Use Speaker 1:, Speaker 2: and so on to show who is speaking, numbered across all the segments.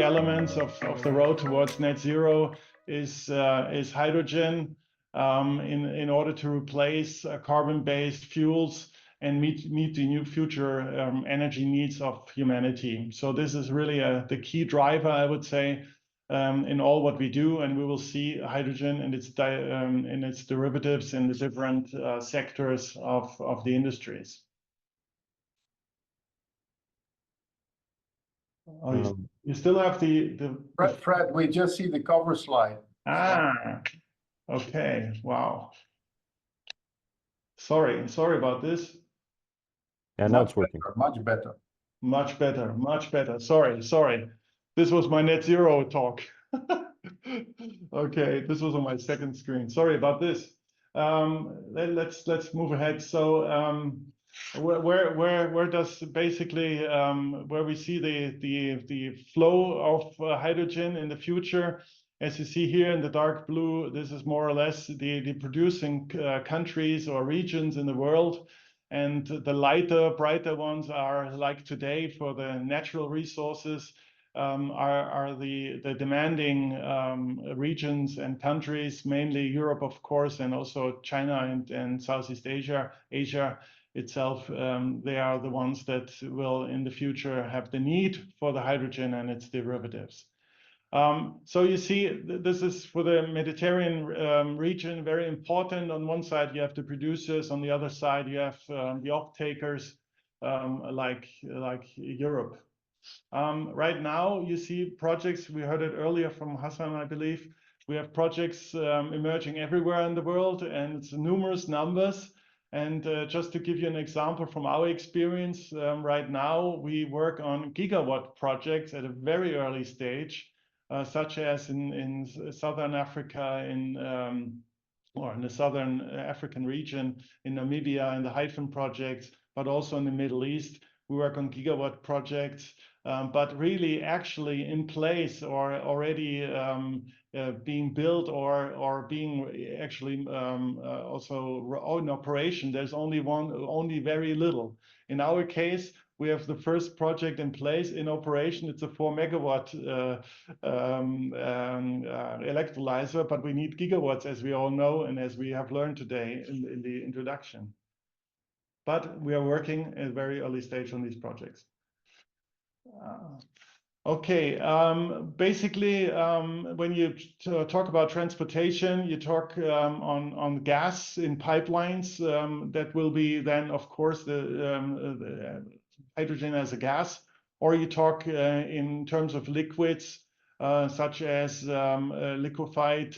Speaker 1: elements of the road towards net zero is hydrogen, in order to replace carbon-based fuels and meet the new future energy needs of humanity. So this is really the key driver, I would say, in all what we do, and we will see hydrogen and its derivatives in the different sectors of the industries. Oh, you still have the
Speaker 2: Fred, we just see the cover slide.
Speaker 1: Ah, okay. Wow. Sorry about this.
Speaker 3: Yeah, now it's working.
Speaker 2: Much better.
Speaker 1: Much better. Much better. Sorry. This was my net zero talk. Okay, this was on my second screen. Sorry about this. Let's move ahead. So where does basically where we see the flow of hydrogen in the future? As you see here in the dark blue, this is more or less the producing countries or regions in the world. And the lighter, brighter ones are like today for the natural resources, are the demanding regions and countries, mainly Europe, of course, and also China and Southeast Asia. Asia itself, they are the ones that will in the future have the need for the hydrogen and its derivatives. So you see, this is for the Mediterranean region, very important. On one side, you have the producers. On the other side, you have the off-takers, like Europe. Right now, you see projects, we heard it earlier from Hassan, I believe. We have projects emerging everywhere in the world, and it's numerous numbers. And just to give you an example from our experience, right now, we work on gigawatt projects at a very early stage. Such as in Southern Africa, or in the Southern African region, in Namibia, in the Hyphen projects, but also in the Middle East. We work on gigawatt projects, but really actually in place or already being built or being actually also in operation. There's only very little. In our case, we have the first project in place in operation. It's a 4 megawatt electrolyzer, but we need gigawatts, as we all know, and as we have learned today in the introduction. But we are working at a very early stage on these projects. Okay, basically, when you talk about transportation, you talk on gas in pipelines. That will be then, of course, the hydrogen as a gas, or you talk in terms of liquids, such as liquefied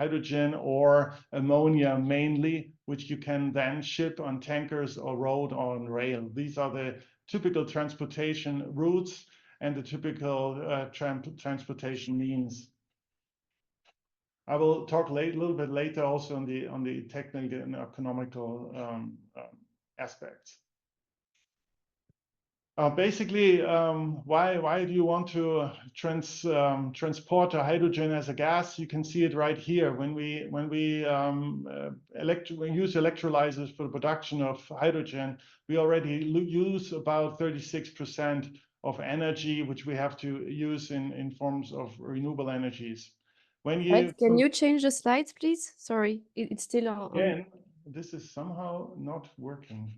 Speaker 1: hydrogen or ammonia mainly, which you can then ship on tankers or road or on rail. These are the typical transportation routes and the typical transportation means. I will talk a little bit later also on the technical and economical aspects. Basically, why do you want to transport a hydrogen as a gas? You can see it right here. When we use electrolyzers for the production of hydrogen, we already use about 36% of energy, which we have to use in forms of renewable energies. When you
Speaker 4: can you change the slides, please? Sorry, it's still on.
Speaker 1: Again, this is somehow not working.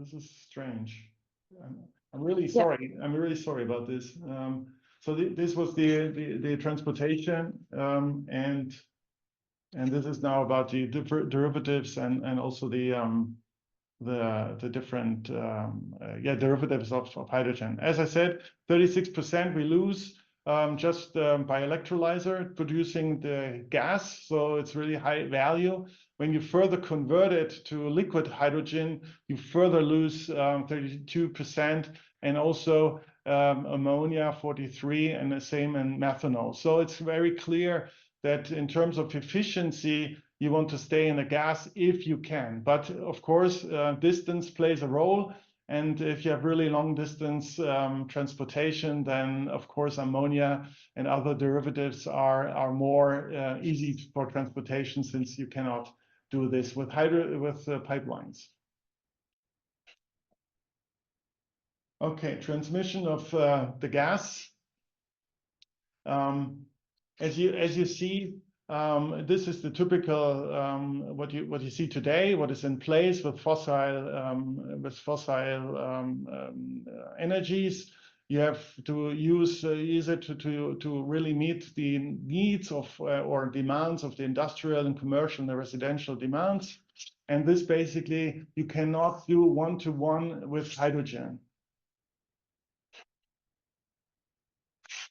Speaker 1: This is strange. I'm really sorry. Yeah. I'm really sorry about this. So this was the transportation, and this is now about the derivatives and also the different derivatives of hydrogen. As I said, 36% we lose just by electrolyzer producing the gas. So it's really high value. When you further convert it to liquid hydrogen, you further lose 32%, and also ammonia 43%, and the same in methanol. So it's very clear that in terms of efficiency, you want to stay in the gas if you can. But of course, distance plays a role. And if you have really long distance transportation, then of course ammonia and other derivatives are more easy for transportation, since you cannot do this with pipelines. Okay, transmission of the gas. As you see, this is the typical what you see today, what is in place with fossil energies. You have to use it to really meet the needs of or demands of the industrial and commercial and the residential demands. And this basically you cannot do one-to-one with hydrogen.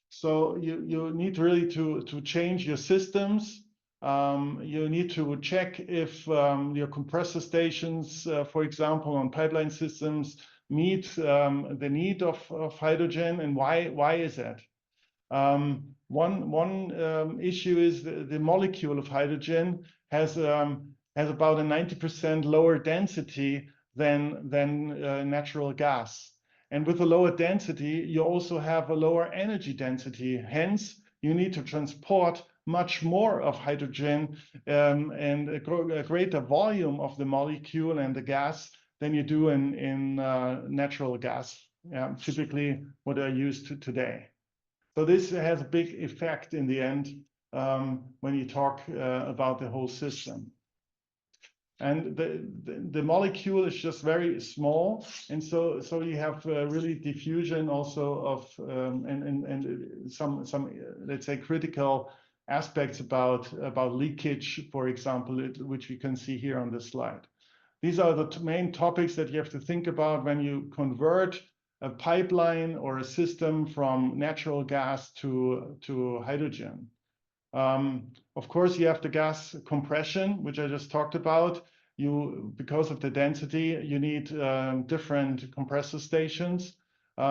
Speaker 1: So you need really to change your systems. You need to check if your compressor stations, for example, on pipeline systems, meet the need of hydrogen, and why is that? One issue is the molecule of hydrogen has about a 90% lower density than natural gas. And with a lower density, you also have a lower energy density. Hence, you need to transport much more of hydrogen and a greater volume of the molecule and the gas than you do in natural gas, typically what are used today. So this has a big effect in the end when you talk about the whole system. And the molecule is just very small, and so you have really diffusion also of and some let's say critical aspects about leakage, for example, which you can see here on this slide. These are the main topics that you have to think about when you convert a pipeline or a system from natural gas to hydrogen. Of course, you have the gas compression, which I just talked about. Because of the density, you need different compressor stations.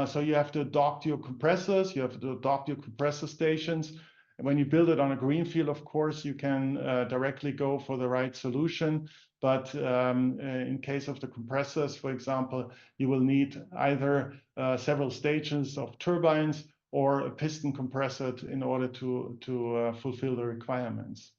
Speaker 1: So you have to adopt your compressors, you have to adopt your compressor stations. And when you build it on a greenfield, of course, you can directly go for the right solution. But in case of the compressors, for example, you will need either several stations of turbines or a piston compressor in order to fulfill the requirements.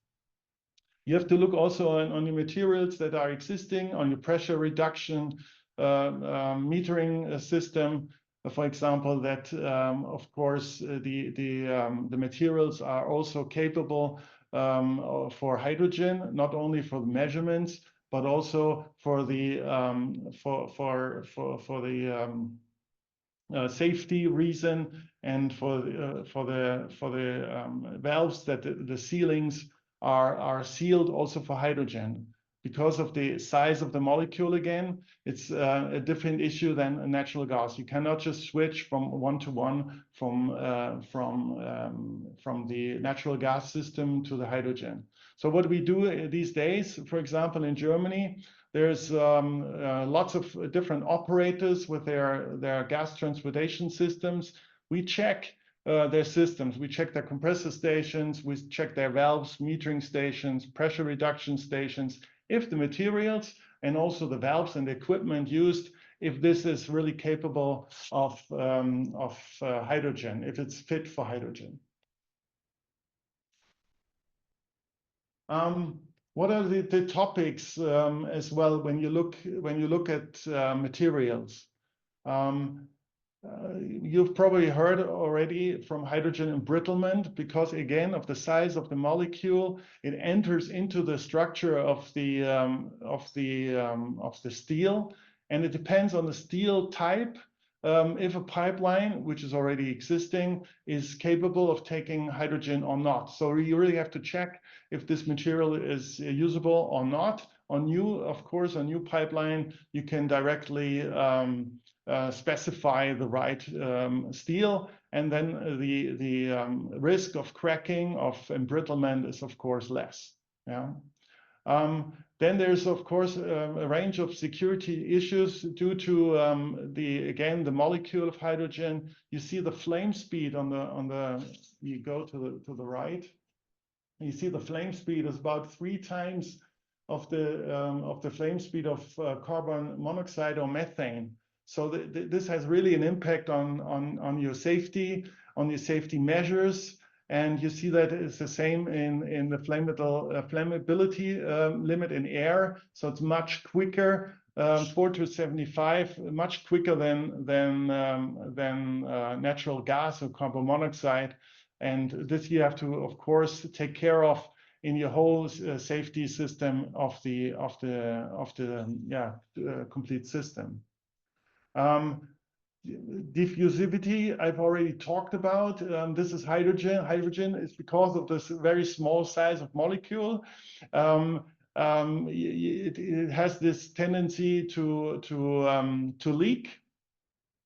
Speaker 1: You have to look also on your materials that are existing, on your pressure reduction metering system. For example, that of course the materials are also capable for hydrogen, not only for the measurements, but also for the safety reason and for the valves that the sealings are sealed also for hydrogen. Because of the size of the molecule, again, it's a different issue than a natural gas. You cannot just switch from one-to-one from the natural gas system to the hydrogen. So what we do these days, for example, in Germany, there's lots of different operators with their gas transportation systems. We check their systems. We check their compressor stations. We check their valves, metering stations, pressure reduction stations. If the materials and also the valves and the equipment used, if this is really capable of hydrogen, if it's fit for hydrogen. What are the topics as well when you look at materials? You've probably heard already from hydrogen embrittlement, because again of the size of the molecule, it enters into the structure of the steel, and it depends on the steel type. If a pipeline, which is already existing, is capable of taking hydrogen or not. So you really have to check if this material is usable or not. On new pipeline, you can directly specify the right steel, and then the risk of cracking, of embrittlement is of course less. Yeah. Then there's of course a range of security issues due to the molecule of hydrogen. You see the flame speed on the you go to the right. You see the flame speed is about 3 times of the flame speed of carbon monoxide or methane. So this has really an impact on your safety, on your safety measures. And you see that it's the same in the flammability limit in air. So it's much quicker, 4 to 75, much quicker than natural gas or carbon monoxide. And this you have to, of course, take care of in your whole safety system of the complete system. Diffusivity, I've already talked about. This is hydrogen. Hydrogen is because of this very small size of molecule. It has this tendency to leak.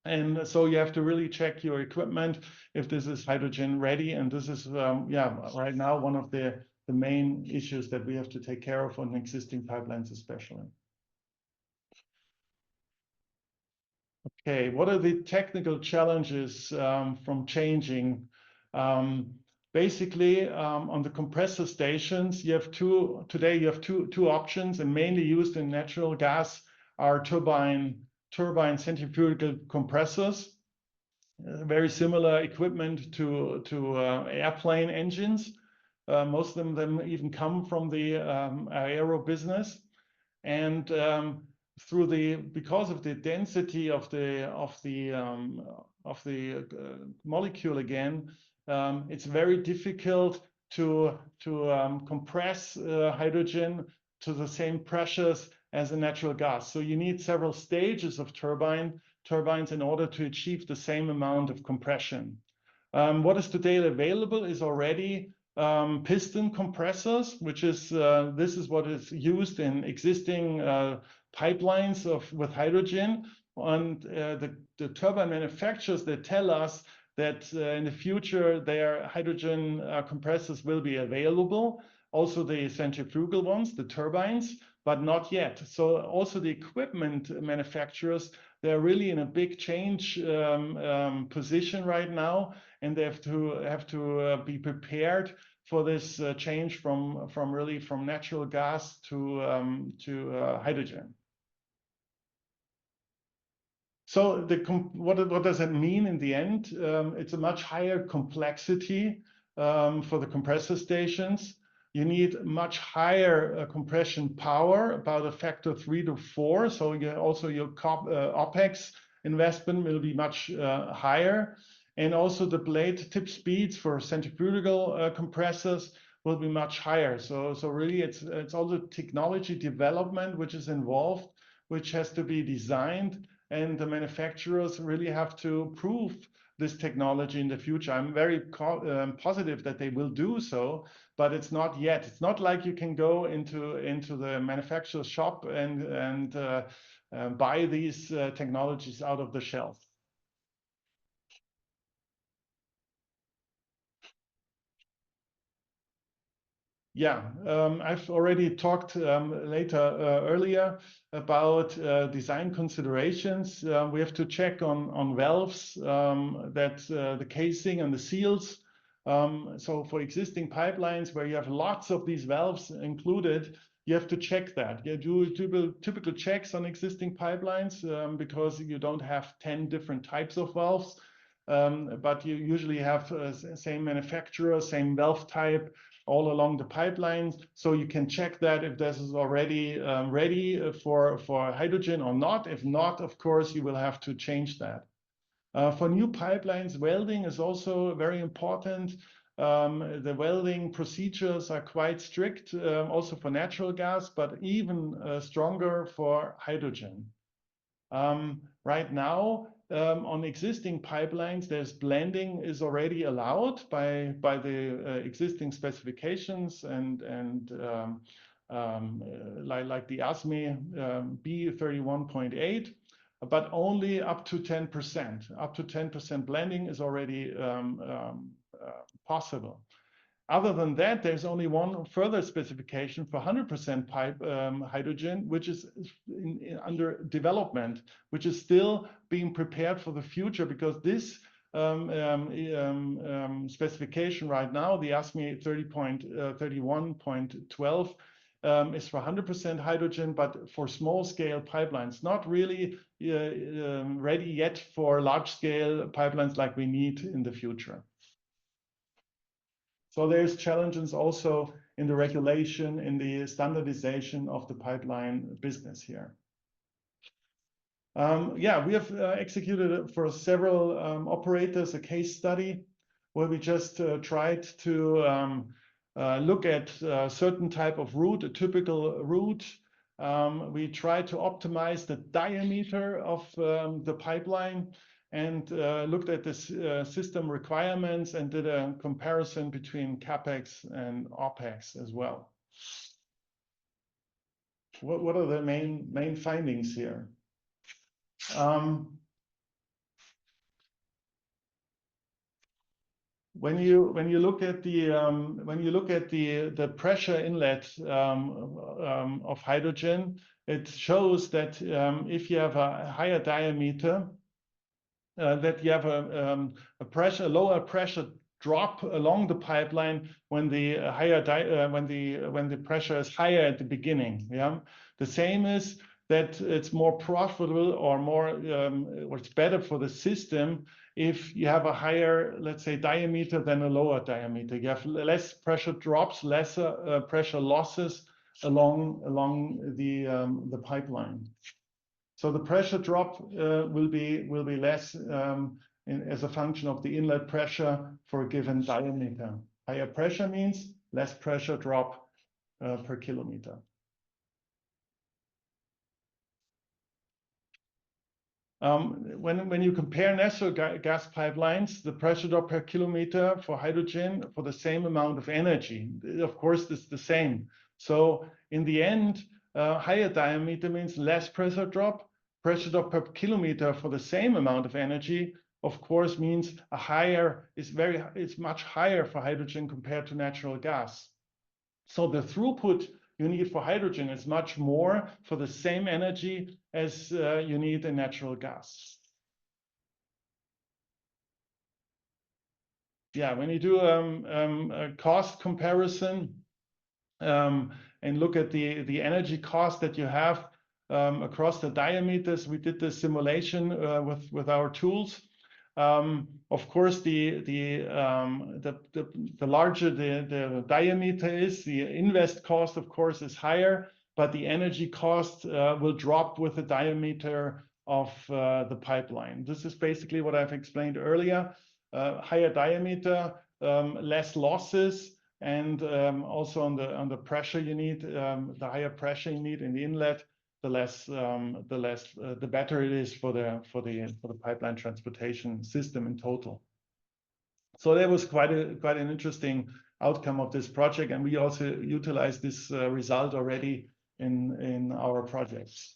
Speaker 1: And so you have to really check your equipment if this is hydrogen ready. And this is, right now one of the main issues that we have to take care of on existing pipelines especially. Okay, what are the technical challenges from changing? Basically, on the compressor stations, you have two options, and mainly used in natural gas are turbine centrifugal compressors. Very similar equipment to airplane engines. Most of them even come from the aero business, and because of the density of the molecule again, it's very difficult to compress hydrogen to the same pressures as a natural gas. So you need several stages of turbines in order to achieve the same amount of compression. What is today available is already piston compressors, which is this is what is used in existing pipelines with hydrogen. And the turbine manufacturers, they tell us that in the future their hydrogen compressors will be available. Also the centrifugal ones, the turbines, but not yet. So also the equipment manufacturers, they're really in a big change position right now, and they have to be prepared for this change from natural gas to hydrogen. So what does that mean in the end? It's a much higher complexity for the compressor stations. You need much higher compression power, about a factor 3 to 4. So also your OPEX investment will be much higher. And also the blade tip speeds for centrifugal compressors will be much higher. So really it's all the technology development which is involved, which has to be designed, and the manufacturers really have to prove this technology in the future. I'm very positive that they will do so, but it's not yet. It's not like you can go into the manufacturer's shop and buy these technologies out of the shelf. Yeah, I've already talked earlier about design considerations. We have to check on valves, the casing and the seals. So for existing pipelines where you have lots of these valves included, you have to check that. You do typical checks on existing pipelines because you don't have 10 different types of valves, but you usually have same manufacturer, same valve type, all along the pipelines, so you can check that if this is already ready for hydrogen or not. If not, of course, you will have to change that. For new pipelines, welding is also very important. The welding procedures are quite strict, also for natural gas, but even stronger for hydrogen. Right now, on existing pipelines, there's blending is already allowed by the existing specifications and like the ASME B31.8, but only up to 10%. Up to 10% blending is already possible. Other than that, there's only one further specification for 100% hydrogen, which is under development, which is still being prepared for the future, because this specification right now, the ASME 31.12, is for 100% hydrogen, but for small-scale pipelines, not really ready yet for large-scale pipelines like we need in the future. So there's challenges also in the regulation, in the standardization of the pipeline business here. We have executed for several operators a case study where we just tried to look at a certain type of route, a typical route. We tried to optimize the diameter of the pipeline and looked at the system requirements and did a comparison between CapEx and OpEx as well. What are the main findings here? When you look at the pressure inlet of hydrogen, it shows that if you have a higher diameter, that you have a lower pressure drop along the pipeline when the when the pressure is higher at the beginning. Yeah, the same is that it's more profitable or more or it's better for the system if you have a higher, let's say, diameter than a lower diameter. You have less pressure drops, lesser pressure losses along the pipeline. So the pressure drop will be less as a function of the inlet pressure for a given diameter. Higher pressure means less pressure drop per kilometer. When you compare natural gas pipelines, the pressure drop per kilometer for hydrogen for the same amount of energy, of course, it's the same. So in the end, higher diameter means less pressure drop. Pressure drop per kilometer for the same amount of energy, of course, means it's much higher for hydrogen compared to natural gas. So the throughput you need for hydrogen is much more for the same energy as you need in natural gas. Yeah, when you do a cost comparison and look at the energy cost that you have across the diameters, we did the simulation with our tools. Of course, the larger the diameter is, the invest cost, of course, is higher, but the energy cost will drop with the diameter of the pipeline. This is basically what I've explained earlier. Higher diameter, less losses, and also on the pressure you need, the higher pressure you need in the inlet, the better it is for the pipeline transportation system in total. So that was quite an interesting outcome of this project, and we also utilized this result already in our projects.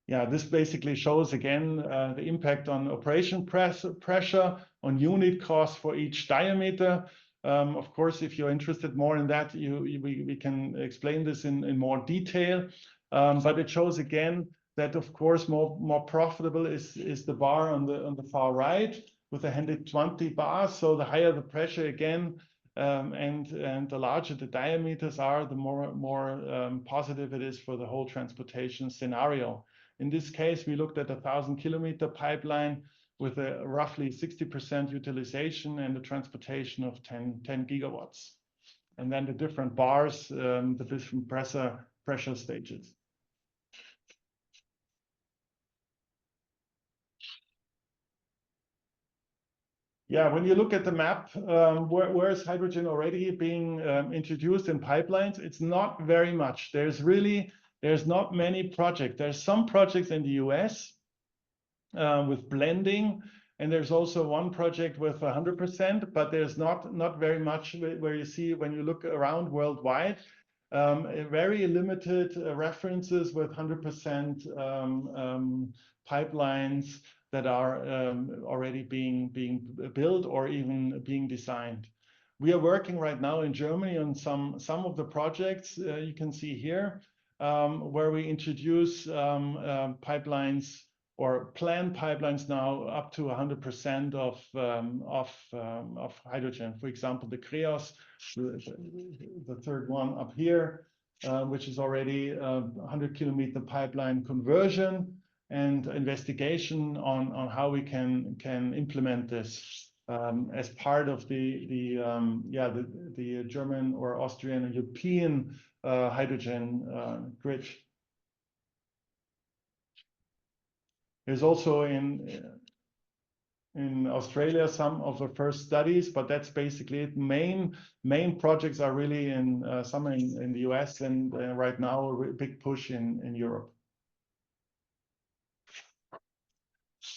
Speaker 1: Yeah, this basically shows again the impact on operation pressure on unit cost for each diameter. Of course, if you're interested more in that, we can explain this in more detail. But it shows again that, of course, more profitable is the bar on the far right with the 120 bars. So the higher the pressure again, and the larger the diameters are, the more positive it is for the whole transportation scenario. In this case, we looked at a 1,000-kilometer pipeline with a roughly 60% utilization and a transportation of 10 gigawatts. And then the different bars, the different pressure stages. Yeah, when you look at the map, where is hydrogen already being introduced in pipelines? It's not very much. There's not many projects. There's some projects in the US with blending, and there's also one project with 100%, but there's not very much where you see when you look around worldwide. Very limited references with 100% pipelines that are already being built or even being designed. We are working right now in Germany on some of the projects you can see here, where we introduce pipelines or plan pipelines now up to 100% of hydrogen. For example, the Creos, the third one up here, which is already 100-kilometer pipeline conversion and investigation on how we can implement this as part of the German or Austrian or European hydrogen grid. There's also In Australia, some of the first studies, but that's basically it. Main projects are really in some in the US and right now a big push in Europe.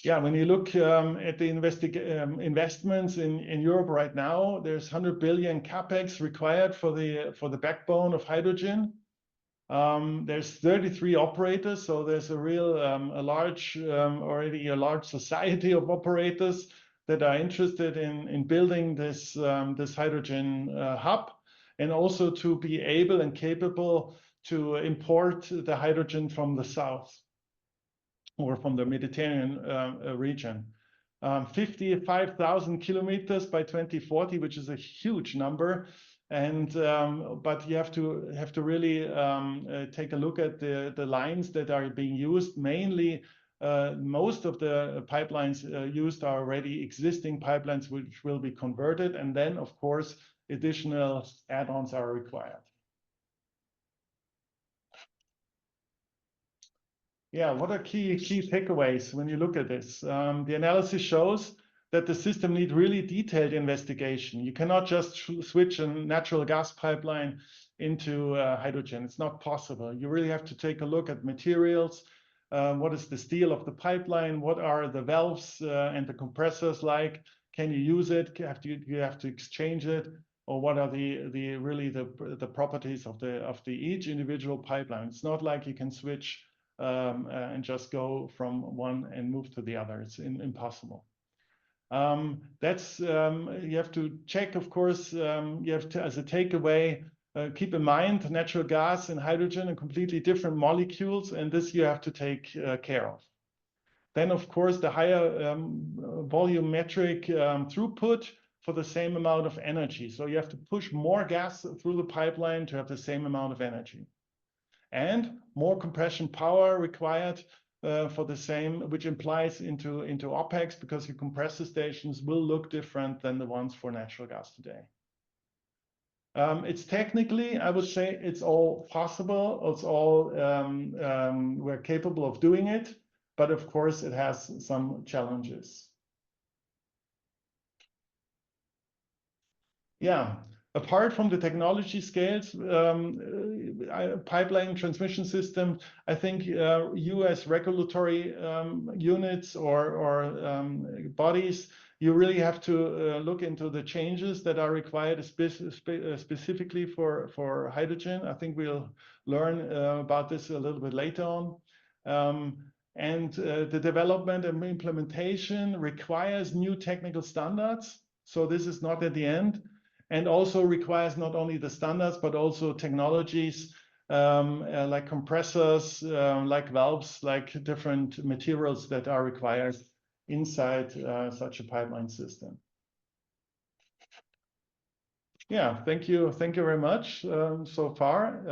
Speaker 1: Yeah, when you look at the investments in Europe right now, there's 100 billion capex required for the backbone of hydrogen. There's 33 operators, so there's a real already a large society of operators that are interested in building this hydrogen hub, and also to be able and capable to import the hydrogen from the south or from the Mediterranean region. 55,000 kilometers by 2040, which is a huge number. And but you have to really take a look at the lines that are being used. Mainly, most of the pipelines used are already existing pipelines, which will be converted, and then of course additional add-ons are required. Yeah, what are key takeaways when you look at this? The analysis shows that the system needs really detailed investigation. You cannot just switch a natural gas pipeline into hydrogen. It's not possible. You really have to take a look at materials. What is the steel of the pipeline? What are the valves and the compressors like? Can you use it? You have to exchange it? Or what are the properties of each individual pipeline? It's not like you can switch and just go from one and move to the other. It's impossible. That's you have to check, of course. You have to, as a takeaway, keep in mind natural gas and hydrogen are completely different molecules, and this you have to take care of. Then, of course, the higher volumetric throughput for the same amount of energy. So you have to push more gas through the pipeline to have the same amount of energy. And more compression power required for the same, which implies into OpEx, because your compressor stations will look different than the ones for natural gas today. It's technically, I would say, it's all possible. It's all we're capable of doing it, but of course it has some challenges. Yeah. Apart from the technology scales, pipeline transmission system, I think US regulatory units or bodies, you really have to look into the changes that are required specifically for hydrogen. I think we'll learn about this a little bit later on. And the development and implementation requires new technical standards. So this is not at the end. And also requires not only the standards, but also technologies like compressors, like valves, like different materials that are required inside such a pipeline system. Yeah, thank you very much so far.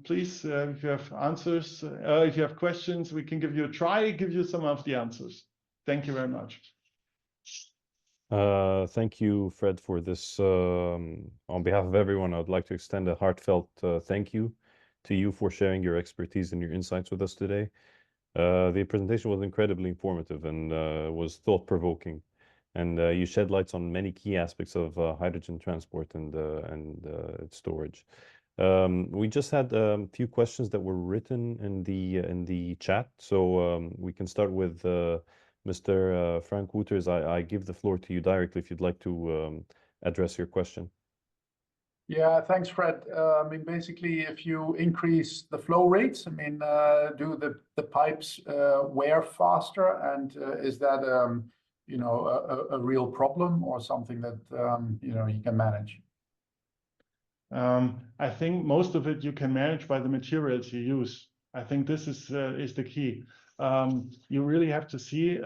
Speaker 1: Please, if you have answers, if you have questions, we can give you some of the answers. Thank you very much.
Speaker 3: Thank you, Fred, for this. On behalf of everyone, I would like to extend a heartfelt thank you to you for sharing your expertise and your insights with us today. The presentation was incredibly informative and was thought-provoking, and you shed lights on many key aspects of hydrogen transport and its storage. We just had a few questions that were written in the chat, so we can start with Mr. Frank Wouters. I give the floor to you directly if you'd like to address your question.
Speaker 2: Yeah, thanks, Fred. I mean, basically, if you increase the flow rates, I mean, do the pipes wear faster, and is that you know, a real problem or something that you know, you can manage?
Speaker 1: I think most of it you can manage by the materials you use. I think this is the key. You really have to see.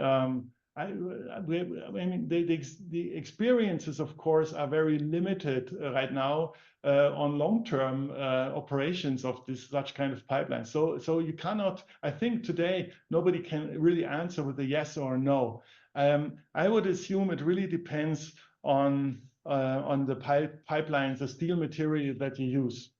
Speaker 1: I mean, the experiences, of course, are very limited right now on long-term operations of such kind of pipeline. So you cannot. I think today nobody can really answer with a yes or no. I would assume it really depends on the pipelines, the steel material that you use,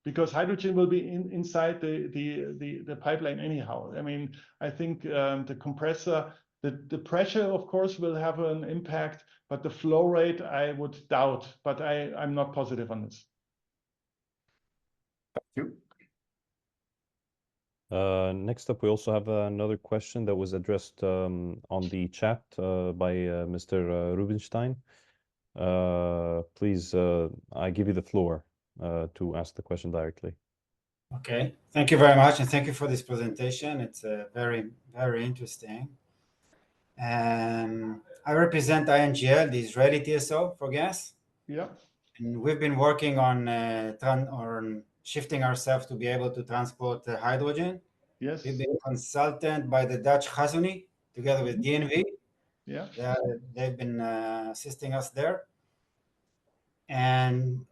Speaker 1: because hydrogen will be inside the pipeline anyhow. I mean, I think the compressor The pressure, of course, will have an impact, but the flow rate I would doubt, but I'm not positive on this.
Speaker 2: Thank
Speaker 3: you. Next up, we also have another question that was addressed on the chat by Mr. Rubinstein. Please, I give you the floor to ask the question directly.
Speaker 5: Okay, thank you very much, and thank you for this presentation. It's very, very interesting. I represent INGL, the Israeli TSO for gas.
Speaker 1: Yeah.
Speaker 5: And we've been working on shifting ourselves to be able to transport hydrogen.
Speaker 1: Yes.
Speaker 5: We've been consulted by the Dutch GASREG together with DNV.
Speaker 1: Yeah.
Speaker 5: They've been assisting us there. And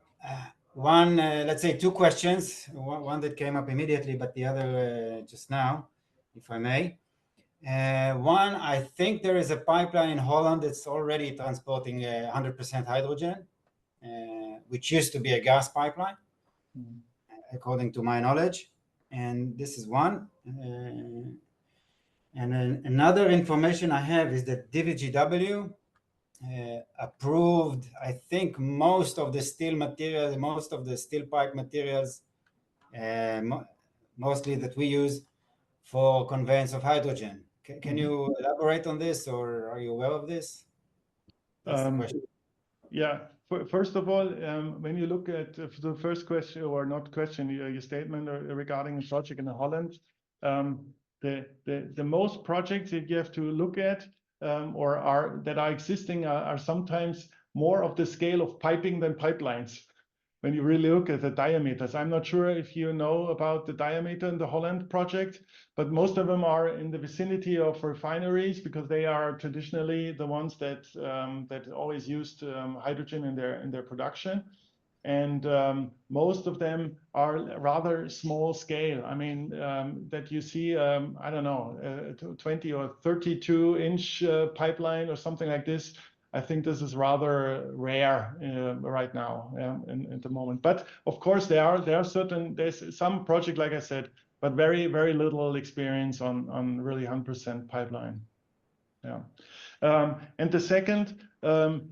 Speaker 5: let's say two questions, one that came up immediately, but the other just now, if I may. One, I think there is a pipeline in Holland that's already transporting 100% hydrogen, which used to be a gas pipeline, according to my knowledge. And this is one. And another information I have is that DVGW approved, I think, most of the steel materials, most of the steel pipe materials, mostly that we use for conveyance of hydrogen. Can you elaborate on this, or are you aware of this? That's the question.
Speaker 1: Yeah. First of all, when you look at the first question, or not question, your statement regarding the project in Holland, the most projects that you have to look at that are existing are sometimes more of the scale of piping than pipelines. When you really look at the diameters, I'm not sure if you know about the diameter in the Holland project, but most of them are in the vicinity of refineries, because they are traditionally the ones that always used hydrogen in their production. And most of them are rather small scale. I mean, that you see, I don't know, 20 or 32-inch pipeline or something like this. I think this is rather rare right now at the moment. But of course, there's some project, like I said, but very, very little experience on really 100% pipeline. Yeah. And the second,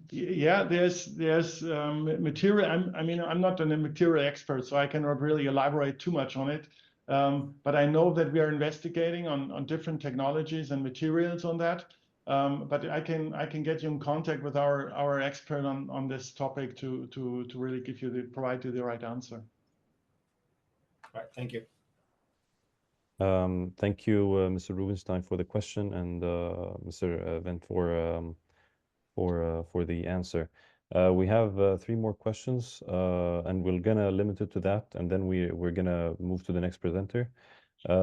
Speaker 1: yeah, there's material. I mean, I'm not a material expert, so I cannot really elaborate too much on it. But I know that we are investigating on different technologies and materials on that. But I can get you in contact with our expert on this topic to really provide you the right answer.
Speaker 5: Right. Thank you.
Speaker 3: Thank you, Mr. Rubinstein, for the question, and Mr. Wendt for the answer. We have 3 more questions, and we're gonna limit it to that, and then we're gonna move to the next presenter.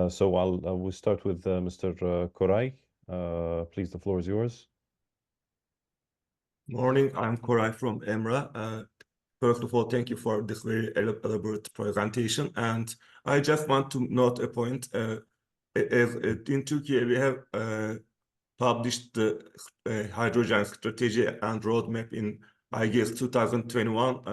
Speaker 3: So we'll start with Mr. Koray. Please, the floor is yours.
Speaker 6: Morning, I'm Koray from EMRA. First of all, thank you for this very elaborate presentation. And I just want to note a point. In Turkey, we have published the hydrogen strategy and roadmap in, I guess, 2021.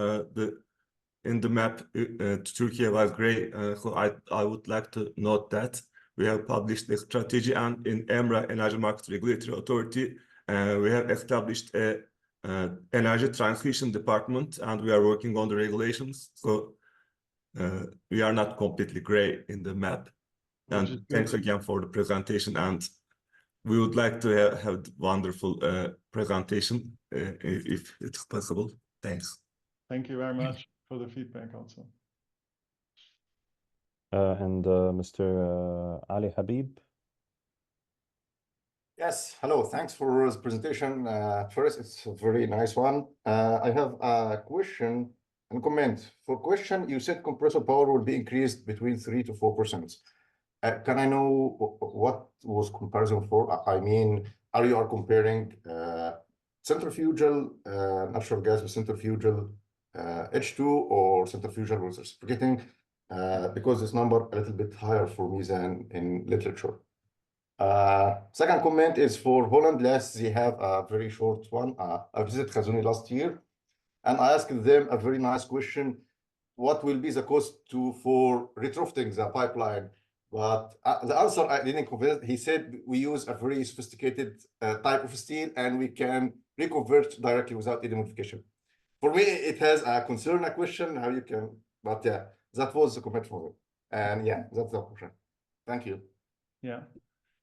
Speaker 6: In the map, Turkey was gray. So I would like to note that we have published the strategy, and in EMRA, Energy Market Regulatory Authority, we have established a energy transition department, and we are working on the regulations. So we are not completely gray in the map. And thanks again for the presentation. And we would like to have wonderful presentation if it's possible. Thanks.
Speaker 1: Thank you very much for the feedback also.
Speaker 3: And Mr. Ali Habib.
Speaker 7: Yes, hello. Thanks for this presentation. First, it's a very nice one. I have a question and comment. For question, you said compressor power will be increased between 3 to 4%. Can I know what was comparison for? I mean, are you comparing centrifugal natural gas with centrifugal H2 or centrifugal with reciprocating? Because this number a little bit higher for me than in literature. Second comment is for Holland. They have a very short one. I visited Khazuni last year, and I asked them a very nice question: what will be the cost for retrofitting the pipeline But the answer I didn't convince. He said we use a very sophisticated type of steel and we can reconvert directly without any modification. For me, it has a concern, a question how you can, but yeah, that was the comment for me. And yeah, that's the question. Thank you.
Speaker 1: Yeah.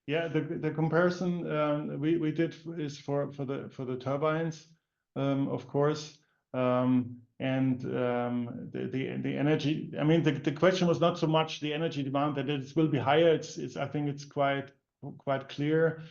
Speaker 1: Yeah, the comparison we did is for the turbines, of course, and the energy. I mean, the question was not so much the energy demand, that it will be higher. It's I think it's quite clear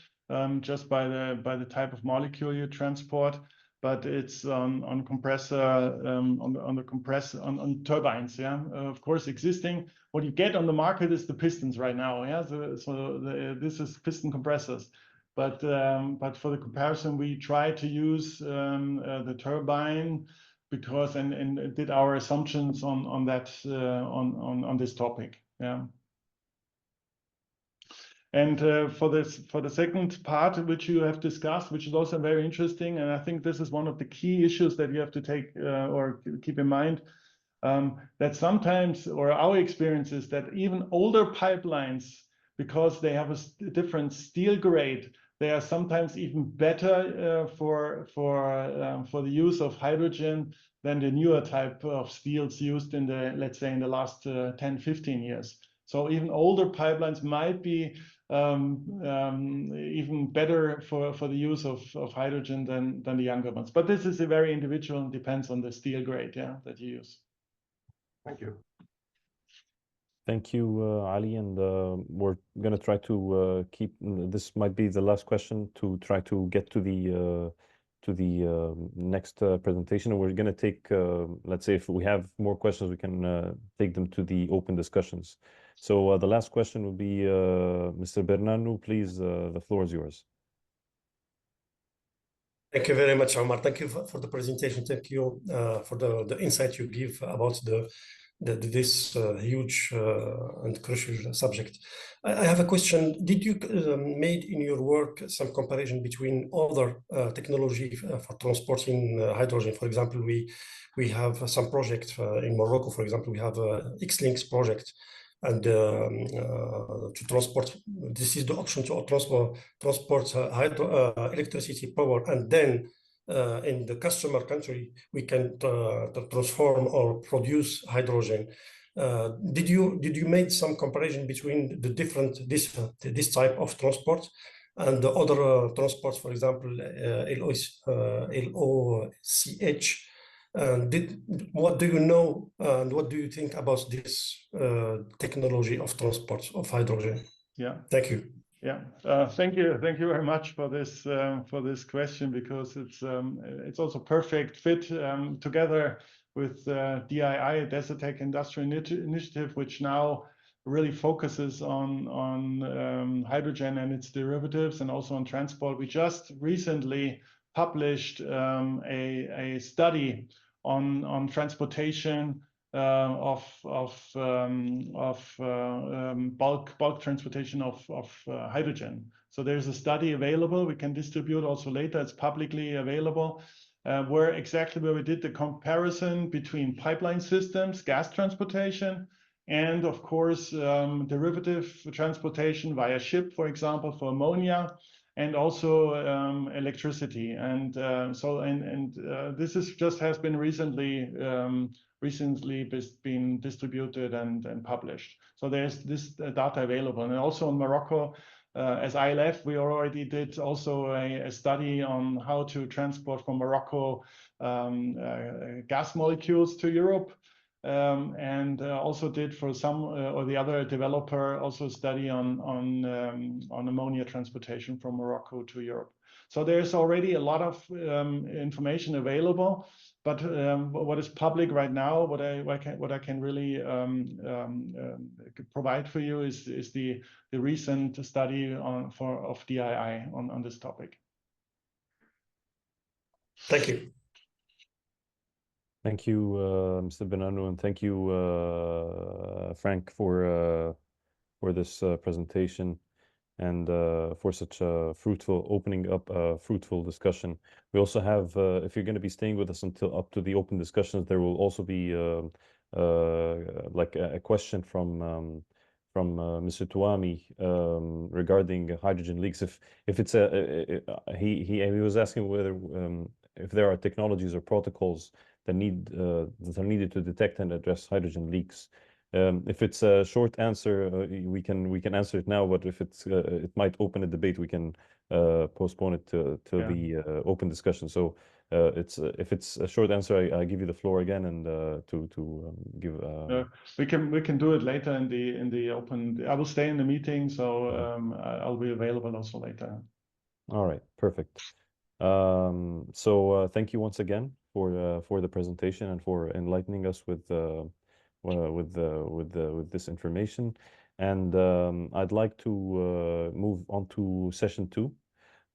Speaker 1: just by the type of molecule you transport, but it's on compressor on the compressor on turbines. Yeah, of course, existing. What you get on the market is the pistons right now. Yeah, this is piston compressors, but for the comparison, we try to use the turbine because and did our assumptions on that on this topic. Yeah. And for the second part, which you have discussed, which is also very interesting, and I think this is one of the key issues that you have to take or keep in mind. That sometimes, or our experience is that even older pipelines, because they have a different steel grade, they are sometimes even better for the use of hydrogen than the newer type of steels used in the, let's say, in the last 10, 15 years. So even older pipelines might be even better for the use of hydrogen than the younger ones. But this is a very individual and depends on the steel grade, yeah, that you use.
Speaker 7: Thank you.
Speaker 3: Thank you, Ali, and we're going to try to keep, this might be the last question to try to get to the next presentation, and we're going to take, let's say if we have more questions, we can take them to the open discussions. So the last question will be Mr. Bernardo, please, the floor is yours.
Speaker 8: Thank you very much, Omar. Thank you for the presentation. Thank you for the insight you give about this huge and crucial subject. I have a question. Did you made in your work some comparison between other technology for transporting hydrogen? For example, we have some project in Morocco, for example, we have a X-Links project, and to transport, this is the option to transport electricity power, and then in the customer country, we can transform or produce hydrogen. Did you make some comparison between the different this type of transport and the other transports, for example, LOCH? What do you know and what do you think about this technology of transport of hydrogen?
Speaker 1: Yeah.
Speaker 8: Thank you.
Speaker 1: Yeah, thank you very much for this question, because it's also perfect fit together with DII, Desertec Industrial Initiative, which now really focuses on hydrogen and its derivatives, and also on transport. We just recently published a study on transportation of bulk transportation of hydrogen. So there's a study available. We can distribute also later. It's publicly available. Where we did the comparison between pipeline systems, gas transportation, and of course derivative transportation via ship, for example, for ammonia, and also electricity. And this is has been recently been distributed and published. So there's this data available. And also in Morocco, as I left, we already did also a study on how to transport from Morocco gas molecules to Europe. And also did for some or the other developer also a study on ammonia transportation from Morocco to Europe. So there's already a lot of information available, but what is public right now, what I can really provide for you is the recent study of DII on this topic.
Speaker 8: Thank you.
Speaker 3: Thank you, Mr. Bernardo, and thank you, Frank, for this presentation and for such a fruitful opening up, fruitful discussion. We also have, if you're going to be staying with us until up to the open discussions, there will also be like a question from from Mr. Tuami regarding hydrogen leaks. If it's he was asking whether if there are technologies or protocols that are needed to detect and address hydrogen leaks. If it's a short answer, we can answer it now. But if it might open a debate, we can postpone it to the open discussion. So if it's a short answer, I give you the floor again, and to give.
Speaker 1: We can do it later in the open. I will stay in the meeting, so I'll be available also later.
Speaker 3: All right, perfect. So thank you once again for the presentation and for enlightening us with this information. And I'd like to move on to session 2,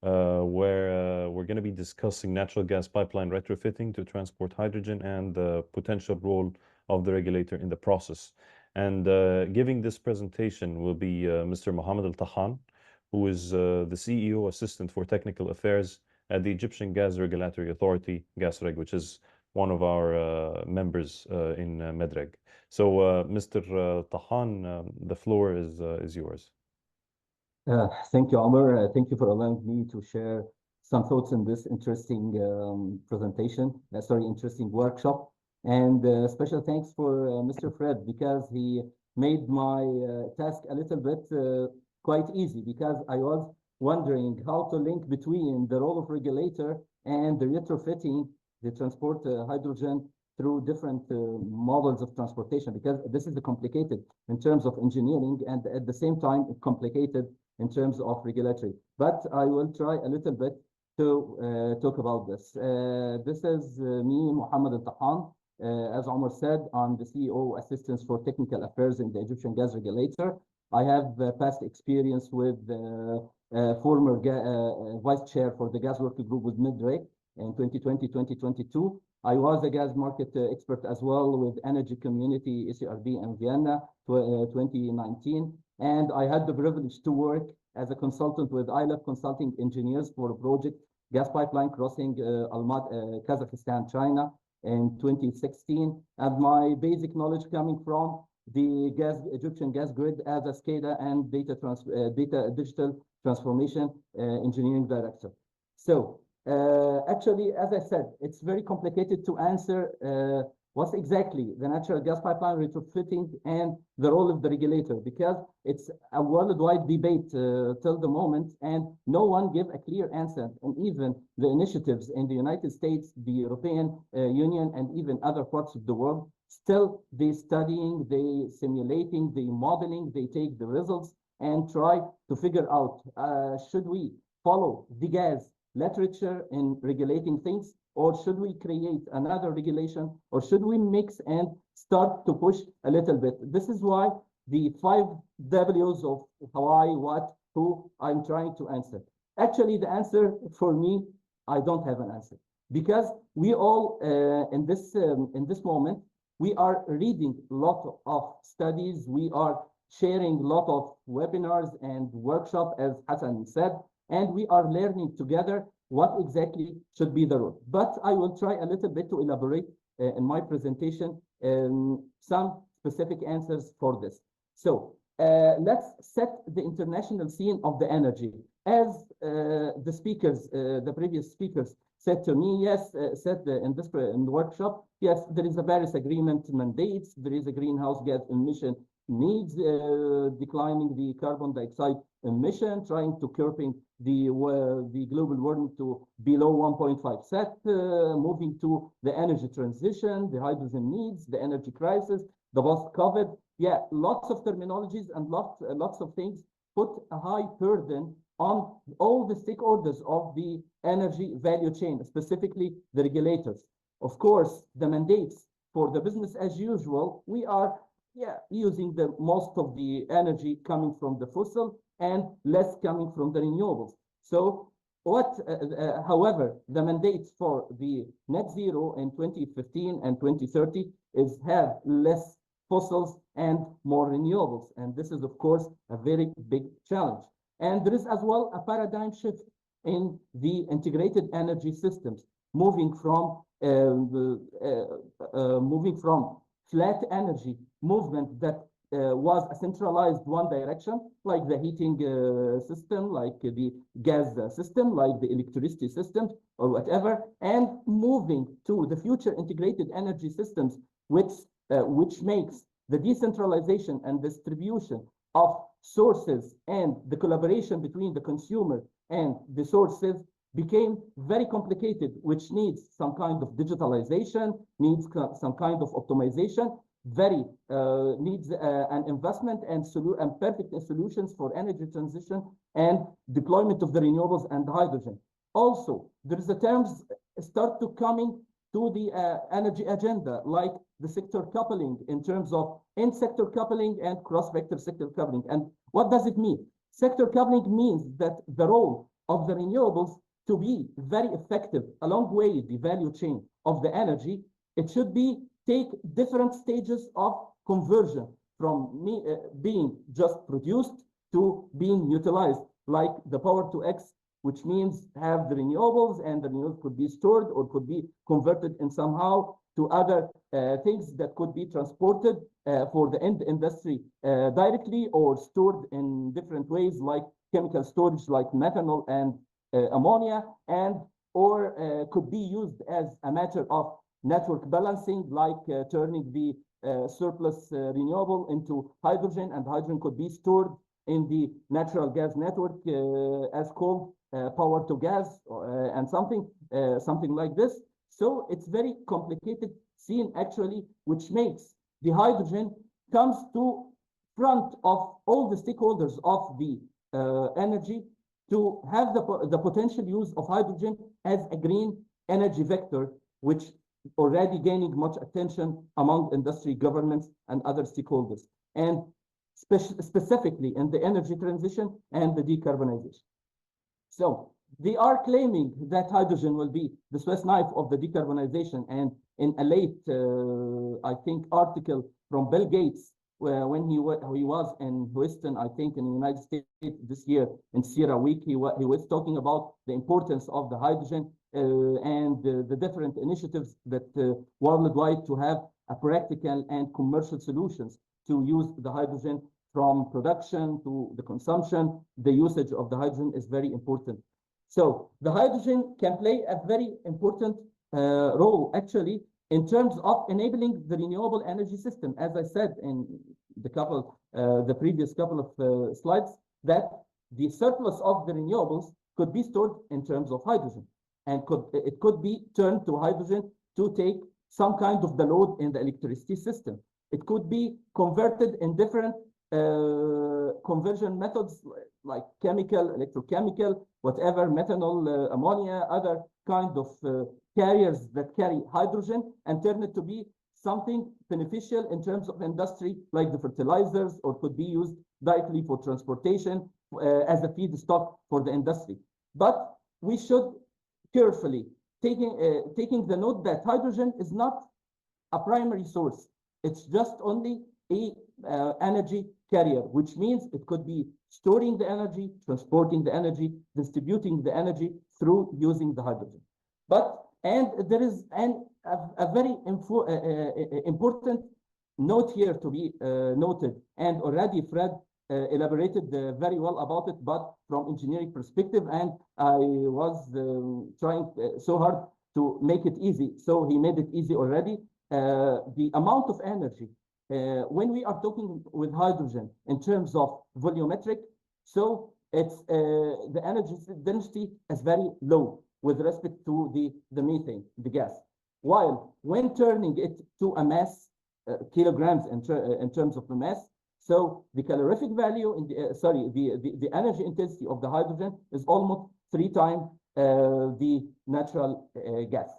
Speaker 3: where we're going to be discussing natural gas pipeline retrofitting to transport hydrogen and the potential role of the regulator in the process. And giving this presentation will be Mr. Mohammed Al-Tahan, who is the CEO Assistant for Technical Affairs at the Egyptian Gas Regulatory Authority, GASREG, which is one of our members in MedReg. So, Mr. Tahan, the floor is yours.
Speaker 9: Thank you, Omar. Thank you for allowing me to share some thoughts in this interesting interesting workshop. And special thanks for Mr. Fred, because he made my task a little bit quite easy, because I was wondering how to link between the role of regulator and the retrofitting the transport hydrogen through different models of transportation, because this is complicated in terms of engineering and at the same time complicated in terms of regulatory. But I will try a little bit to talk about this. This is me, Mohammed Al-Tahan. As Omar said, I'm the CEO Assistant for Technical Affairs in the Egyptian Gas Regulator. I have past experience with former vice chair for the gas working group with MedReg in 2020-2022. I was a gas market expert as well with Energy Community, ECRB in Vienna, 2019. And I had the privilege to work as a consultant with ILAB Consulting Engineers for a project gas pipeline crossing Almaty, Kazakhstan, China in 2016. And my basic knowledge coming from the Egyptian gas grid as a SCADA and data digital transformation engineering director. So actually, as I said, it's very complicated to answer what's exactly the natural gas pipeline retrofitting and the role of the regulator, because it's a worldwide debate till the moment, and no one gave a clear answer. And even the initiatives in the United States, the European Union, and even other parts of the world, still they studying, they simulating, they modeling, they take the results and try to figure out, should we follow the gas literature in regulating things, or should we create another regulation, or should we mix and start to push a little bit? This is why the 5 W's of why, what, who, I'm trying to answer. Actually, the answer for me, I don't have an answer, because we all in this moment, we are reading a lot of studies, we are sharing a lot of webinars and workshops, as Hassan said, and we are learning together what exactly should be the role. But I will try a little bit to elaborate in my presentation some specific answers for this. So let's set the international scene of the energy. As the speakers, the previous speakers said to me, yes, said in the workshop, yes, there is a Paris Agreement mandates, there is a greenhouse gas emission needs, declining the carbon dioxide emission, trying to curbing the global warming to below 1.5 set, moving to the energy transition, the hydrogen needs, the energy crisis, the post-COVID. Yeah, lots of terminologies and lots of things put a high burden on all the stakeholders of the energy value chain, specifically the regulators. Of course, the mandates for the business as usual, we are using the most of the energy coming from the fossil and less coming from the renewables. So however, the mandates for the net zero in 2015 and 2030 is have less fossils and more renewables. And this is, of course, a very big challenge. And there is as well a paradigm shift in the integrated energy systems, moving from flat energy movement that was a centralized one direction, like the heating system, like the gas system, like the electricity system, or whatever, and moving to the future integrated energy systems, which makes the decentralization and distribution of sources and the collaboration between the consumer and the sources became very complicated, which needs some kind of digitalization, needs some kind of optimization, needs an investment and perfect solutions for energy transition and deployment of the renewables and hydrogen. Also, there is the terms start to coming to the energy agenda, like the sector coupling in terms of in-sector coupling and cross-vector sector coupling. And what does it mean? Sector coupling means that the role of the renewables to be very effective along way the value chain of the energy, it should be take different stages of conversion from being just produced to being utilized, like the power to X, which means have the renewables, and the renewables could be stored or could be converted in somehow to other things that could be transported for the end industry directly, or stored in different ways like chemical storage like methanol and ammonia, or could be used as a matter of network balancing, like turning the surplus renewable into hydrogen, and hydrogen could be stored in the natural gas network as called power to gas and something like this. So it's very complicated scene actually, which makes the hydrogen comes to front of all the stakeholders of the energy to have the potential use of hydrogen as a green energy vector, which already gaining much attention among industry, governments, and other stakeholders, and specifically in the energy transition and the decarbonization. So they are claiming that hydrogen will be the Swiss knife of the decarbonization, and in a late, I think, article from Bill Gates, when he was in Houston, I think in the United States this year in Sierra Week, he was talking about the importance of the hydrogen and the different initiatives that worldwide to have a practical and commercial solutions to use the hydrogen from production to the consumption. The usage of the hydrogen is very important. So the hydrogen can play a very important role actually in terms of enabling the renewable energy system. As I said in the previous couple of slides, that the surplus of the renewables could be stored in terms of hydrogen, and it could be turned to hydrogen to take some kind of the load in the electricity system. It could be converted in different conversion methods like chemical, electrochemical, whatever, methanol, ammonia, other kind of carriers that carry hydrogen, and turn it to be something beneficial in terms of industry, like the fertilizers, or could be used directly for transportation as a feedstock for the industry. But we should carefully taking the note that hydrogen is not a primary source. It's just only a energy carrier, which means it could be storing the energy, transporting the energy, distributing the energy through using the hydrogen. And there is a very important note here to be noted, and already Fred elaborated very well about it, but from engineering perspective, and I was trying so hard to make it easy, so he made it easy already. The amount of energy when we are talking with hydrogen in terms of volumetric, so it's the energy density is very low with respect to the methane, the gas. While when turning it to a mass, kilograms in terms of the mass, so the calorific value in the energy intensity of the hydrogen is almost 3 times the natural gas.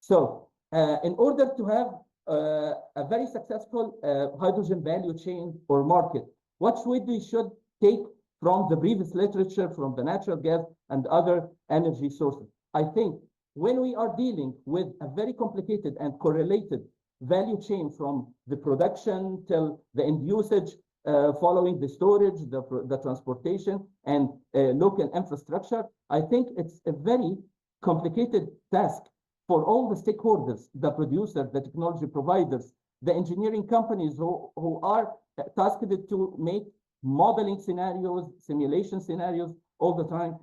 Speaker 9: So in order to have a very successful hydrogen value chain or market, what we should take from the previous literature, from the natural gas and other energy sources. I think when we are dealing with a very complicated and correlated value chain from the production till the end usage, following the storage, the transportation, and local infrastructure, I think it's a very complicated task for all the stakeholders, the producers, the technology providers, the engineering companies who are tasked to make modeling scenarios, simulation scenarios all the time,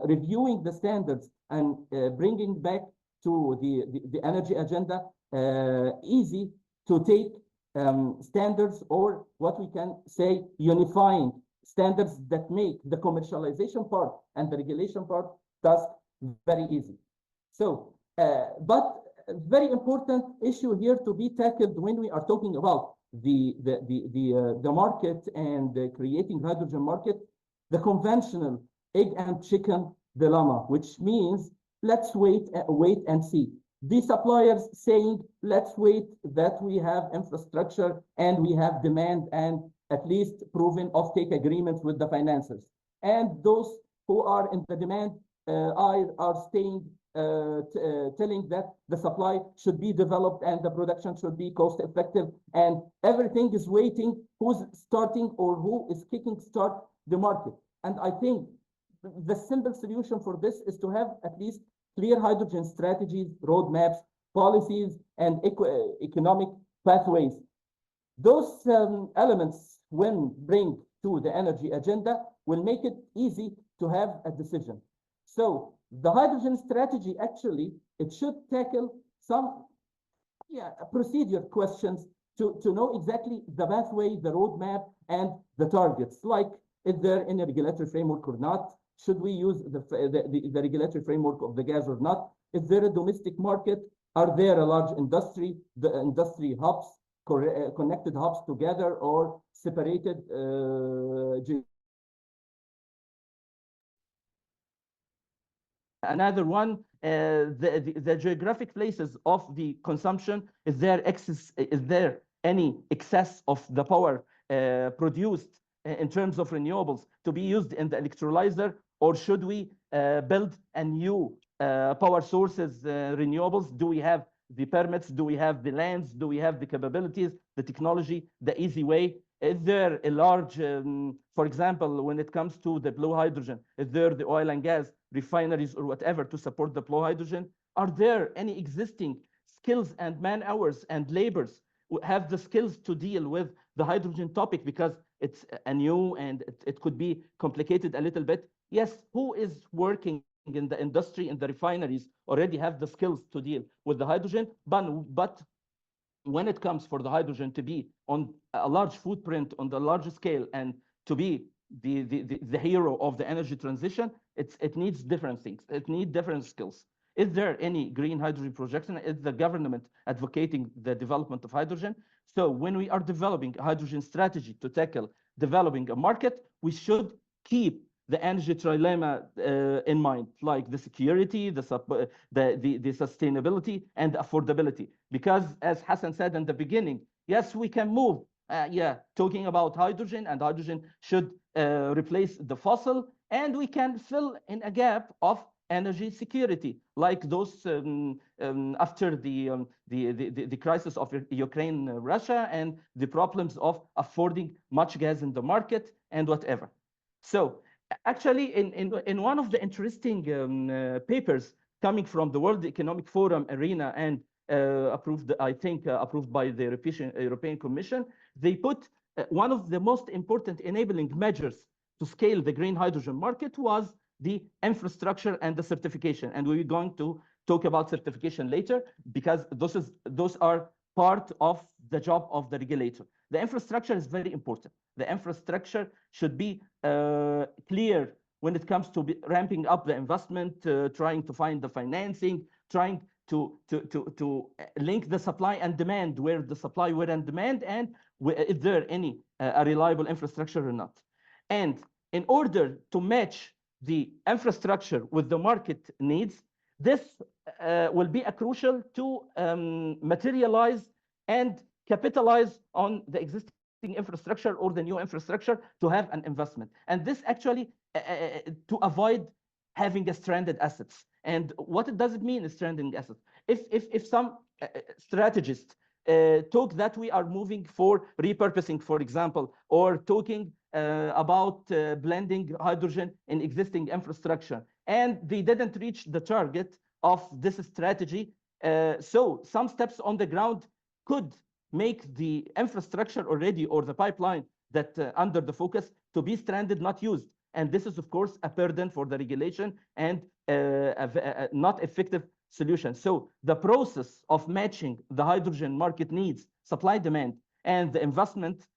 Speaker 9: reviewing the standards and bringing back to the energy agenda easy to take standards, or what we can say unifying standards that make the commercialization part and the regulation part task very easy. So, but a very important issue here to be tackled when we are talking about the market and creating hydrogen market, the conventional egg and chicken dilemma, which means let's wait and see. The suppliers saying, let's wait that we have infrastructure and we have demand and at least proven offtake agreements with the financiers. And those who are in the demand are staying, telling that the supply should be developed and the production should be cost effective, and everything is waiting who's starting or who is kicking start the market. And I think the simple solution for this is to have at least clear hydrogen strategies, roadmaps, policies, and economic pathways. Those elements, when bring to the energy agenda, will make it easy to have a decision. So the hydrogen strategy, actually, it should tackle some procedure questions to know exactly the pathway, the roadmap, and the targets, like is there any regulatory framework or not? Should we use the regulatory framework of the gas or not? Is there a domestic market? Are there a large industry, the industry hubs, connected hubs together or separated? Another one, the geographic places of the consumption. Is there any excess of the power produced in terms of renewables to be used in the electrolyzer, or should we build a new power sources renewables? Do we have the permits? Do we have the lands? Do we have the capabilities, the technology, the easy way? Is there a large, for example, when it comes to the blue hydrogen, is there the oil and gas refineries or whatever to support the blue hydrogen? Are there any existing skills and man hours and labors who have the skills to deal with the hydrogen topic, because it's a new and it could be complicated a little bit? Yes, who is working in the industry, in the refineries, already have the skills to deal with the hydrogen, but when it comes for the hydrogen to be on a large footprint, on the large scale, and to be the hero of the energy transition, it needs different things. It needs different skills. Is there any green hydrogen projection? Is the government advocating the development of hydrogen? So when we are developing a hydrogen strategy to tackle developing a market, we should keep the energy trilemma in mind, like the security, the sustainability, and affordability. Because as Hassan said in the beginning, yes, we can move, talking about hydrogen, and hydrogen should replace the fossil, and we can fill in a gap of energy security, like those after the crisis of Ukraine, Russia, and the problems of affording much gas in the market and whatever. So actually, in one of the interesting papers coming from the World Economic Forum arena and approved, I think, approved by the European Commission, they put one of the most important enabling measures to scale the green hydrogen market was the infrastructure and the certification. And we're going to talk about certification later, because those are part of the job of the regulator. The infrastructure is very important. The infrastructure should be clear when it comes to ramping up the investment, trying to find the financing, trying to link the supply and demand, where the supply were and demand, and is there any a reliable infrastructure or not. And in order to match the infrastructure with the market needs, this will be a crucial to materialize and capitalize on the existing infrastructure or the new infrastructure to have an investment. And this actually to avoid having a stranded assets. And what does it mean, stranded assets? If some strategists talk that we are moving for repurposing, for example, or talking about blending hydrogen in existing infrastructure, and they didn't reach the target of this strategy, so some steps on the ground could make the infrastructure already or the pipeline that under the focus to be stranded, not used. And this is, of course, a burden for the regulation and a not effective solution. So the process of matching the hydrogen market needs, supply, demand, and the investment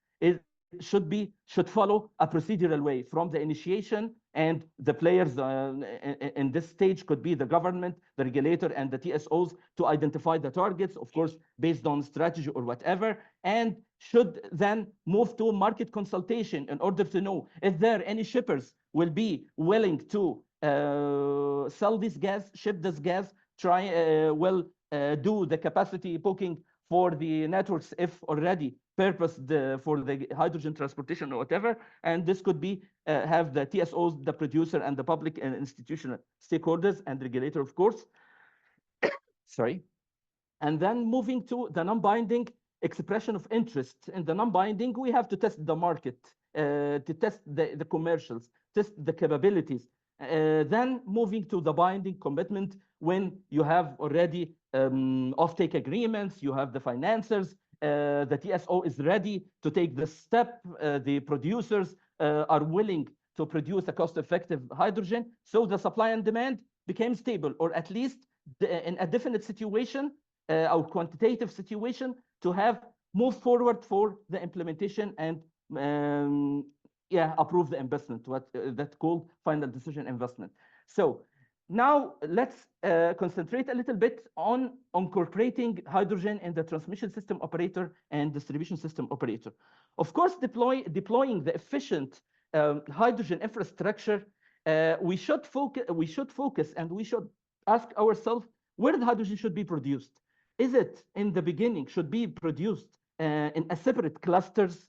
Speaker 9: should follow a procedural way from the initiation, and the players in this stage could be the government, the regulator, and the TSOs to identify the targets, of course, based on strategy or whatever, and should then move to market consultation in order to know if there any shippers will be willing to sell this gas, ship this gas, will do the capacity booking for the networks if already purposed for the hydrogen transportation or whatever. And this could be have the TSOs, the producer, and the public and institutional stakeholders and regulator, of course. Sorry. And then moving to the non-binding expression of interest. In the non-binding, we have to test the market, to test the commercials, test the capabilities. Then moving to the binding commitment when you have already offtake agreements, you have the financiers, the TSO is ready to take this step, the producers are willing to produce a cost-effective hydrogen, so the supply and demand became stable, or at least in a definite situation, or quantitative situation, to have moved forward for the implementation and approve the investment, what that's called final decision investment. So now let's concentrate a little bit on incorporating hydrogen in the transmission system operator and distribution system operator. Of course, deploying the efficient hydrogen infrastructure, we should focus and we should ask ourselves where the hydrogen should be produced. Is it in the beginning should be produced in a separate clusters?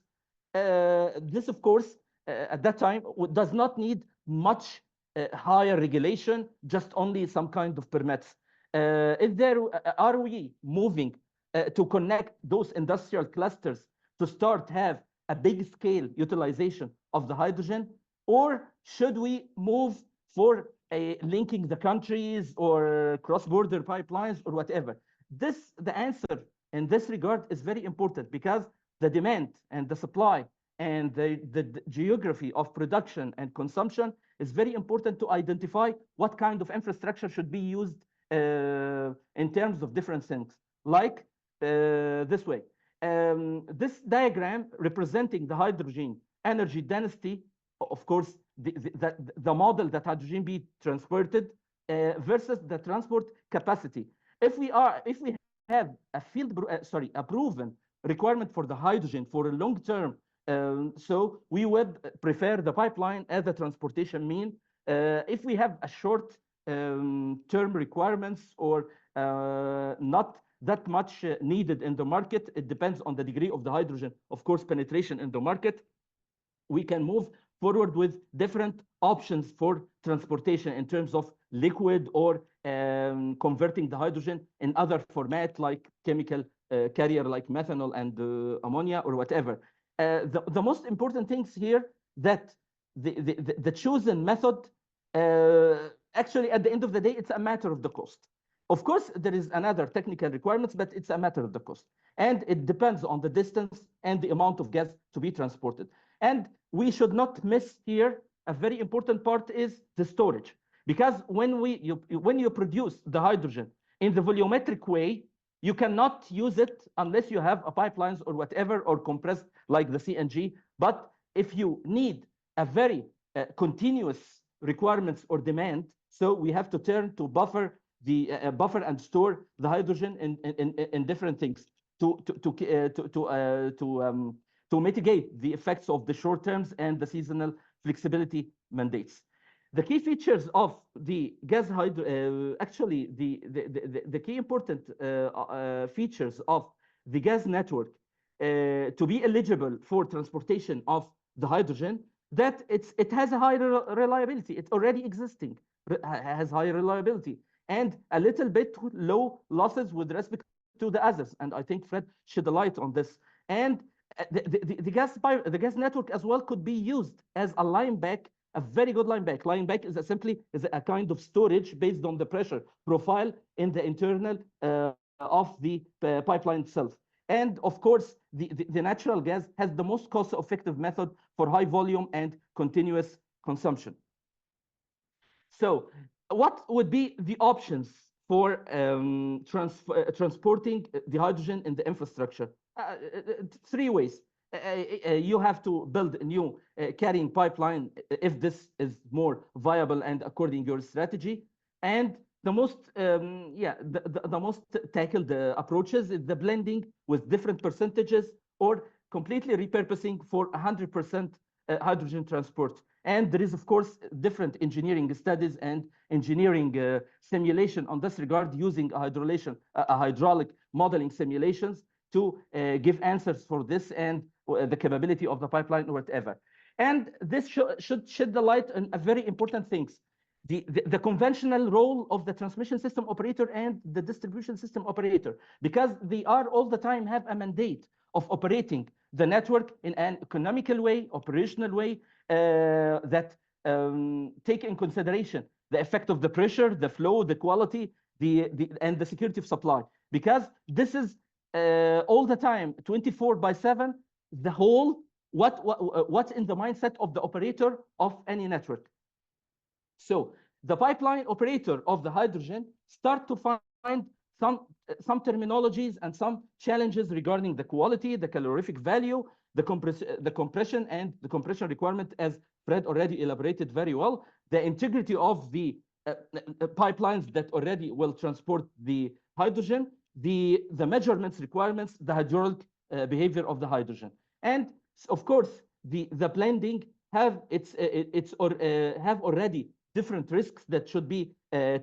Speaker 9: This, of course, at that time does not need much higher regulation, just only some kind of permits. Are we moving to connect those industrial clusters to start have a big scale utilization of the hydrogen, or should we move for linking the countries or cross-border pipelines or whatever? The answer in this regard is very important, because the demand and the supply and the geography of production and consumption is very important to identify what kind of infrastructure should be used in terms of different things, like this way. This diagram representing the hydrogen energy density, of course, the model that hydrogen be transported versus the transport capacity. If we have a proven requirement for the hydrogen for a long term, so we would prefer the pipeline as a transportation mean. If we have a short term requirements or not that much needed in the market, it depends on the degree of the hydrogen, of course, penetration in the market. We can move forward with different options for transportation in terms of liquid or converting the hydrogen in other format like chemical carrier like methanol and ammonia or whatever. The most important things here that the chosen method, actually at the end of the day, it's a matter of the cost. Of course, there is another technical requirements, but it's a matter of the cost. And it depends on the distance and the amount of gas to be transported. And we should not miss here, a very important part is the storage. Because when you produce the hydrogen in the volumetric way, you cannot use it unless you have a pipelines or whatever, or compressed like the CNG. But if you need a very continuous requirements or demand, so we have to turn to buffer and store the hydrogen in different things to mitigate the effects of the short terms and the seasonal flexibility mandates. The key features of the gas hydro, actually the key important features of the gas network to be eligible for transportation of the hydrogen, that it has a high reliability. It's already existing, has high reliability, and a little bit low losses with respect to the others. And I think Fred shed a light on this. And the gas network as well could be used as a line back, a very good line back. Line back is simply a kind of storage based on the pressure profile in the internal of the pipeline itself. And of course, the natural gas has the most cost-effective method for high volume and continuous consumption. So what would be the options for transporting the hydrogen in the infrastructure? Three ways. You have to build a new carrying pipeline if this is more viable and according to your strategy. And the most, the most tackled approaches is the blending with different percentages or completely repurposing for 100% hydrogen transport. And there is, of course, different engineering studies and engineering simulation on this regard using hydraulic modeling simulations to give answers for this and the capability of the pipeline or whatever. And this should shed the light on a very important things. The conventional role of the transmission system operator and the distribution system operator, because they are all the time have a mandate of operating the network in an economical way, operational way, that take in consideration the effect of the pressure, the flow, the quality, and the security of supply. Because this is all the time, 24/7, the whole, what's in the mindset of the operator of any network. So the pipeline operator of the hydrogen start to find some terminologies and some challenges regarding the quality, the calorific value, the compression and the compression requirement, as Fred already elaborated very well, the integrity of the pipelines that already will transport the hydrogen, the measurements requirements, the hydraulic behavior of the hydrogen. And of course, the blending have already different risks that should be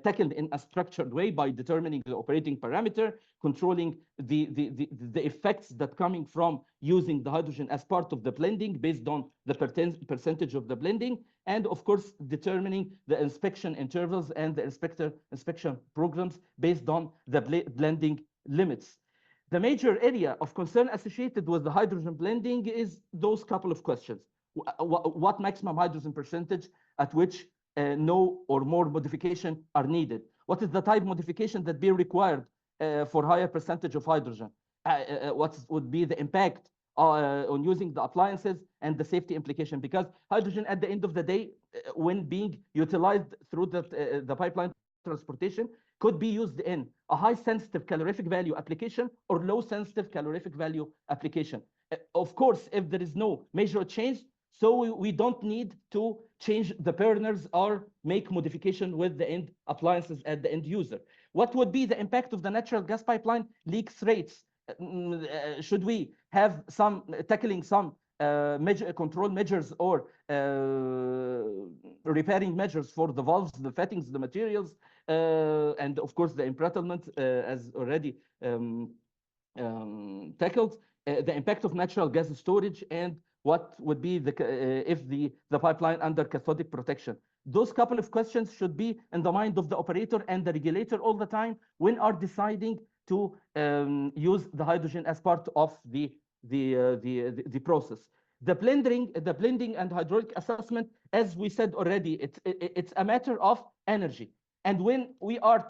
Speaker 9: tackled in a structured way by determining the operating parameter, controlling the effects that coming from using the hydrogen as part of the blending based on the percentage of the blending, and of course determining the inspection intervals and the inspection programs based on the blending limits. The major area of concern associated with the hydrogen blending is those couple of questions. What maximum hydrogen percentage at which no or more modification are needed? What is the type modification that be required for higher percentage of hydrogen? What would be the impact on using the appliances and the safety implication? Because hydrogen at the end of the day, when being utilized through the pipeline transportation, could be used in a high sensitive calorific value application or low sensitive calorific value application. Of course, if there is no major change, so we don't need to change the burners or make modification with the end appliances at the end user. What would be the impact of the natural gas pipeline leaks rates? Should we have tackling some control measures or repairing measures for the valves, the fittings, the materials, and of course the embrittlement as already tackled, the impact of natural gas storage, and what would be if the pipeline under cathodic protection. Those couple of questions should be in the mind of the operator and the regulator all the time when are deciding to use the hydrogen as part of the process. The blending and hydraulic assessment, as we said already, it's a matter of energy. And when we are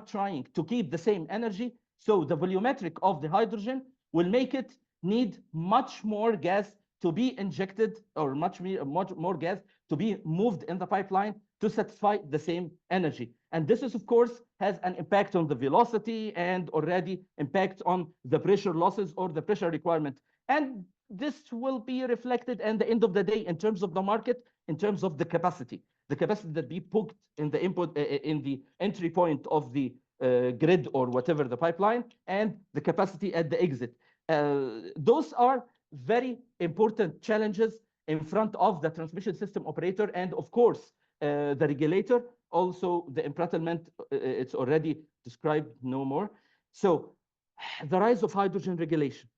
Speaker 9: trying to keep the same energy, so the volumetric of the hydrogen will make it need much more gas to be injected, or much more gas to be moved in the pipeline to satisfy the same energy. And this is, of course, has an impact on the velocity and already impact on the pressure losses or the pressure requirement. And this will be reflected at the end of the day in terms of the market, in terms of the capacity that be put in the input in the entry point of the grid or whatever the pipeline, and the capacity at the exit. Those are very important challenges in front of the transmission system operator, and of course the regulator. Also the embrittlement, it's already described no more. So the rise of hydrogen regulation.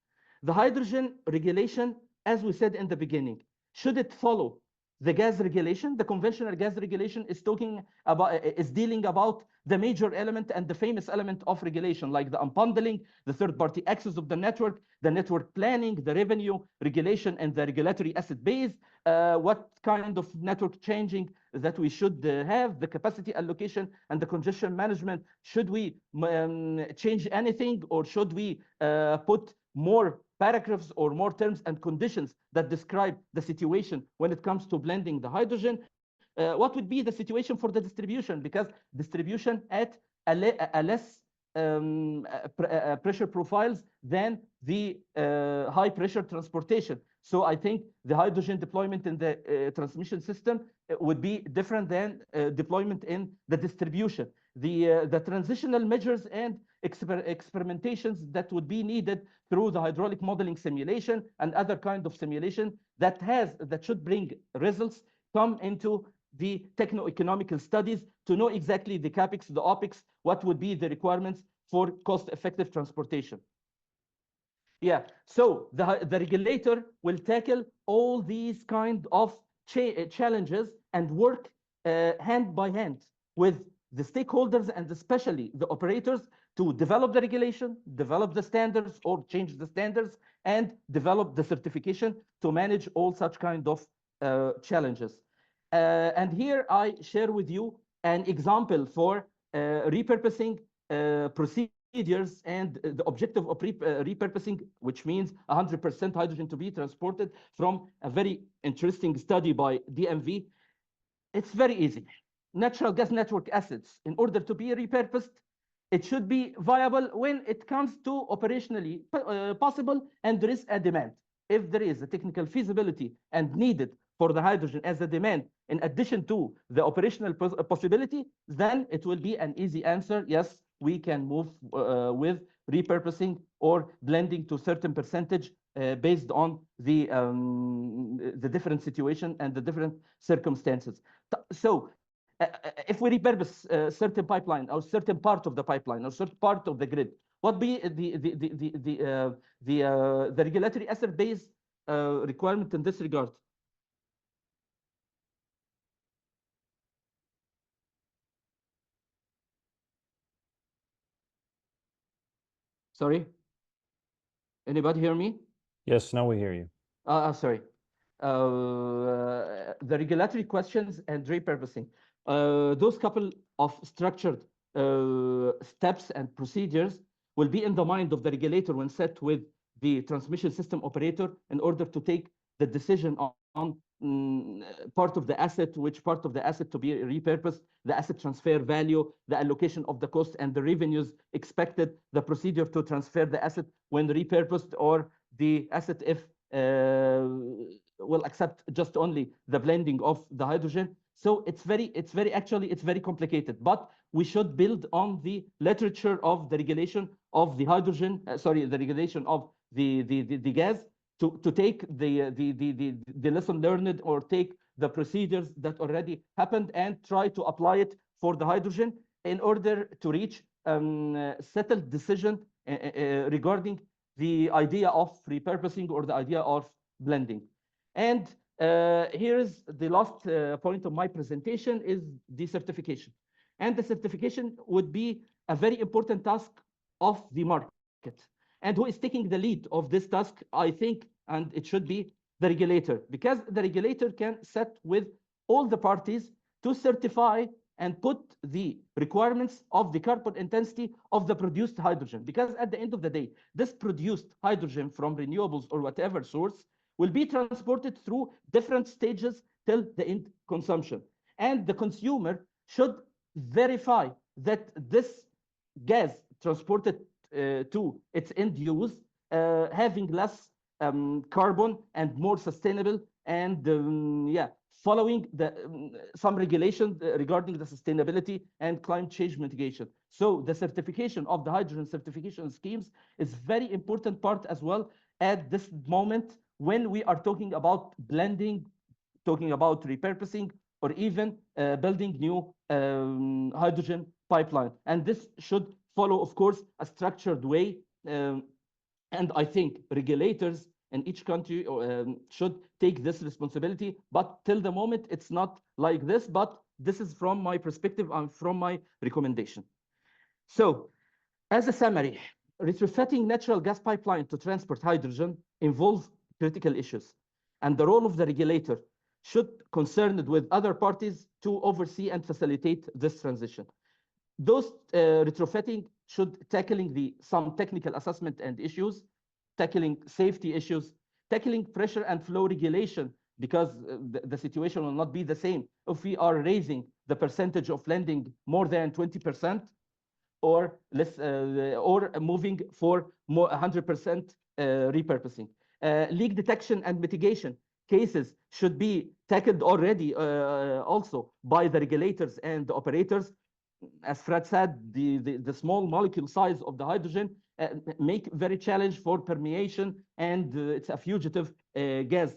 Speaker 9: The hydrogen regulation, as we said in the beginning, should it follow the gas regulation? The conventional gas regulation is dealing about the major element and the famous element of regulation, like the unbundling, the third-party access of the network planning, the revenue regulation, and the regulatory asset base. What kind of network changing that we should have, the capacity allocation and the congestion management. Should we change anything, or should we put more paragraphs or more terms and conditions that describe the situation when it comes to blending the hydrogen. What would be the situation for the distribution? Because distribution at a less pressure profiles than the high pressure transportation. So I think the hydrogen deployment in the transmission system would be different than deployment in the distribution. The transitional measures and experimentations that would be needed through the hydraulic modeling simulation and other kind of simulation that should bring results come into the techno-economical studies to know exactly the capex, the opex, what would be the requirements for cost-effective transportation. Yeah, so the regulator will tackle all these kind of challenges and work hand by hand with the stakeholders and especially the operators to develop the regulation, develop the standards or change the standards, and develop the certification to manage all such kind of challenges. And here I share with you an example for repurposing procedures and the objective of repurposing, which means 100% hydrogen to be transported from a very interesting study by DMV. It's very easy. Natural gas network assets, in order to be repurposed, it should be viable when it comes to operationally possible and there is a demand. If there is a technical feasibility and needed for the hydrogen as a demand, in addition to the operational possibility, then it will be an easy answer. Yes, we can move with repurposing or blending to a certain percentage based on the different situation and the different circumstances. So if we repurpose a certain pipeline or certain part of the pipeline or certain part of the grid, what be the regulatory asset base requirement in this regard? Sorry, anybody hear me?
Speaker 3: Yes, now we hear you.
Speaker 9: Sorry. The regulatory questions and repurposing. Those couple of structured steps and procedures will be in the mind of the regulator when set with the transmission system operator in order to take the decision on part of the asset, which part of the asset to be repurposed, the asset transfer value, the allocation of the cost and the revenues expected, the procedure to transfer the asset when repurposed, or the asset if will accept just only the blending of the hydrogen. So it's very complicated, but we should build on the literature of the regulation of the hydrogen, the regulation of the gas, to take the lesson learned or take the procedures that already happened and try to apply it for the hydrogen in order to reach settled decision regarding the idea of repurposing or the idea of blending. And here is the last point of my presentation is the certification. And the certification would be a very important task of the market. And who is taking the lead of this task, I think, and it should be the regulator, because the regulator can set with all the parties to certify and put the requirements of the carbon intensity of the produced hydrogen. Because at the end of the day, this produced hydrogen from renewables or whatever source will be transported through different stages till the end consumption. And the consumer should verify that this gas transported to its end use having less carbon and more sustainable, and following some regulation regarding the sustainability and climate change mitigation. So the certification of the hydrogen certification schemes is very important part as well at this moment when we are talking about blending, talking about repurposing, or even building new hydrogen pipeline. And this should follow, of course, a structured way. And I think regulators in each country should take this responsibility. But till the moment, it's not like this, but this is from my perspective and from my recommendation. So as a summary, retrofitting natural gas pipeline to transport hydrogen involves critical issues. And the role of the regulator should concerned with other parties to oversee and facilitate this transition. Those retrofitting should tackling some technical assessment and issues, tackling safety issues, tackling pressure and flow regulation, because the situation will not be the same if we are raising the percentage of lending more than 20%, or less, or moving for more 100% repurposing. Leak detection and mitigation cases should be tackled already also by the regulators and the operators. As Fred said, the small molecule size of the hydrogen make very challenge for permeation, and it's a fugitive gas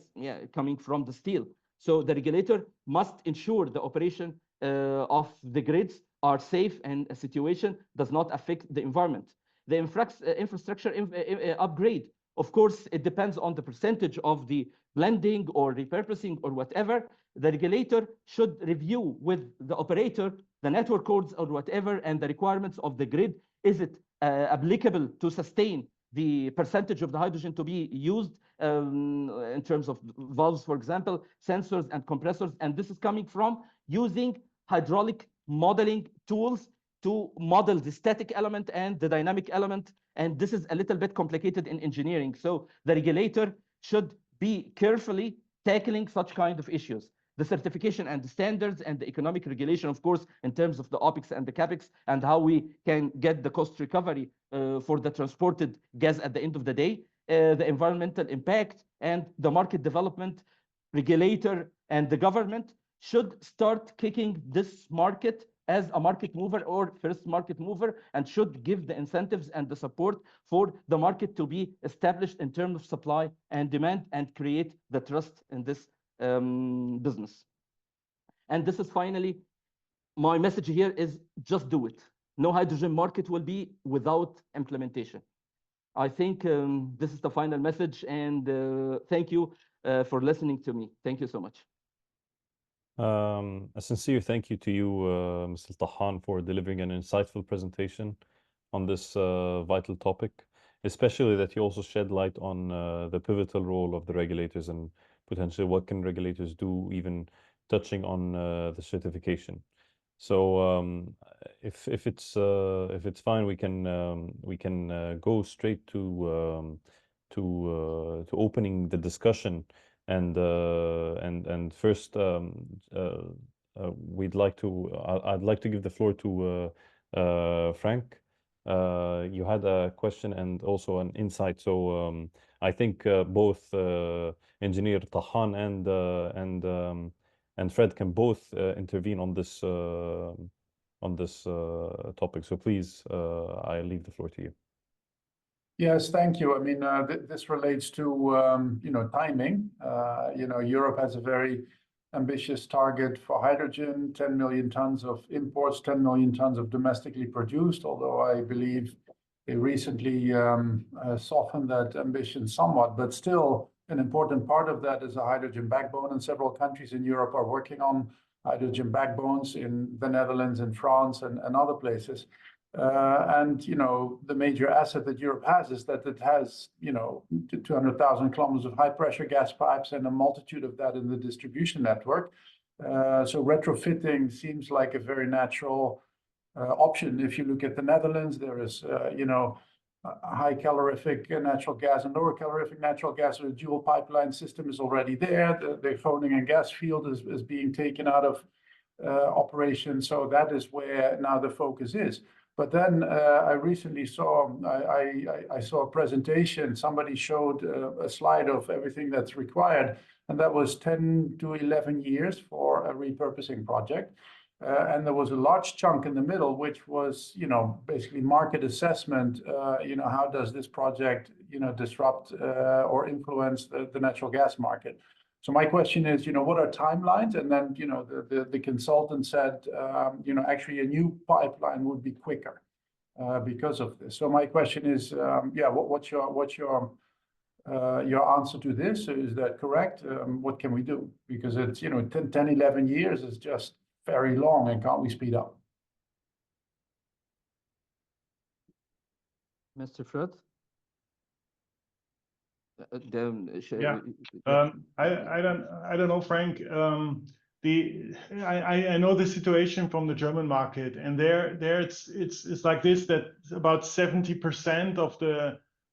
Speaker 9: coming from the steel. So the regulator must ensure the operation of the grids are safe and a situation does not affect the environment. The infrastructure upgrade, of course, it depends on the percentage of the blending or repurposing or whatever. The regulator should review with the operator the network codes or whatever and the requirements of the grid. Is it applicable to sustain the percentage of the hydrogen to be used in terms of valves, for example, sensors and compressors? And this is coming from using hydraulic modeling tools to model the static element and the dynamic element. And this is a little bit complicated in engineering. So the regulator should be carefully tackling such kind of issues. The certification and the standards and the economic regulation, of course, in terms of the OPEX and the CAPEX, and how we can get the cost recovery for the transported gas at the end of the day, the environmental impact and the market development. Regulator and the government should start kicking this market as a market mover or first market mover, and should give the incentives and the support for the market to be established in terms of supply and demand, and create the trust in this business. And this is finally, my message here is just do it. No hydrogen market will be without implementation. I think this is the final message, and thank you for listening to me. Thank you so much.
Speaker 3: A sincere thank you to you, Mr. Tahan, for delivering an insightful presentation on this vital topic, especially that you also shed light on the pivotal role of the regulators and potentially what can regulators do, even touching on the certification. So if it's fine, we can go straight to opening the discussion. And first, I'd like to give the floor to Frank. You had a question and also an insight. So I think both Engineer Tahan and Fred can both intervene on this topic. So please, I leave the floor to you.
Speaker 2: Yes, thank you. I mean, this relates to timing. Europe has a very ambitious target for hydrogen: 10 million tons of imports, 10 million tons of domestically produced. Although I believe they recently softened that ambition somewhat, but still an important part of that is a hydrogen backbone, and several countries in Europe are working on hydrogen backbones in the Netherlands and France and other places. The major asset that Europe has is that it has 200,000 kilometers of high pressure gas pipes and a multitude of that in the distribution network. So retrofitting seems like a very natural option. If you look at the Netherlands, there is high calorific natural gas and lower calorific natural gas. So the dual pipeline system is already there. The Groningen gas field is being taken out of operation. So that is where now the focus is. But then I recently saw a presentation. Somebody showed a slide of everything that's required, and that was 10 to 11 years for a repurposing project. And there was a large chunk in the middle, which was, basically market assessment. How does this project, disrupt or influence the natural gas market? So my question is, what are timelines? And then, the consultant said, actually a new pipeline would be quicker because of this. So my question is, what's your answer to this? Is that correct? What can we do? Because it's, 10, 11 years is just very long, and can't we speed up?
Speaker 9: Mr. Fred?
Speaker 1: I don't know, Frank. I know the situation from the German market, and there it's like this, that about 70% of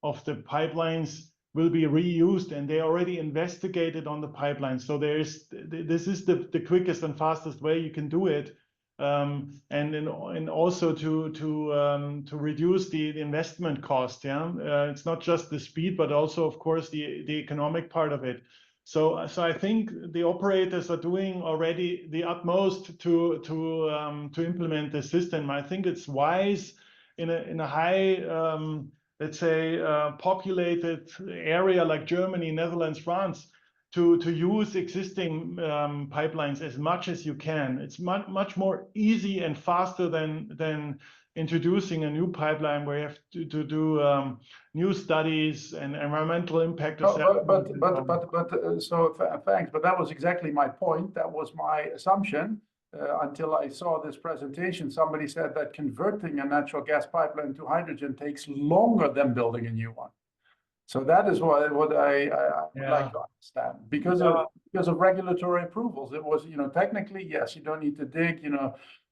Speaker 1: the pipelines will be reused, and they already investigated on the pipeline. So this is the quickest and fastest way you can do it. And also to reduce the investment cost. Yeah, it's not just the speed, but also, of course, the economic part of it. So I think the operators are doing already the utmost to implement the system. I think it's wise in a high let's say populated area like Germany, Netherlands, France, to use existing pipelines as much as you can. It's much more easy and faster than introducing a new pipeline where you have to do new studies and environmental impact assessment.
Speaker 2: Thanks, but that was exactly my point. That was my assumption until I saw this presentation. Somebody said that converting a natural gas pipeline to hydrogen takes longer than building a new one. So that is what I would like to understand, because of regulatory approvals. It was, technically, yes, you don't need to dig,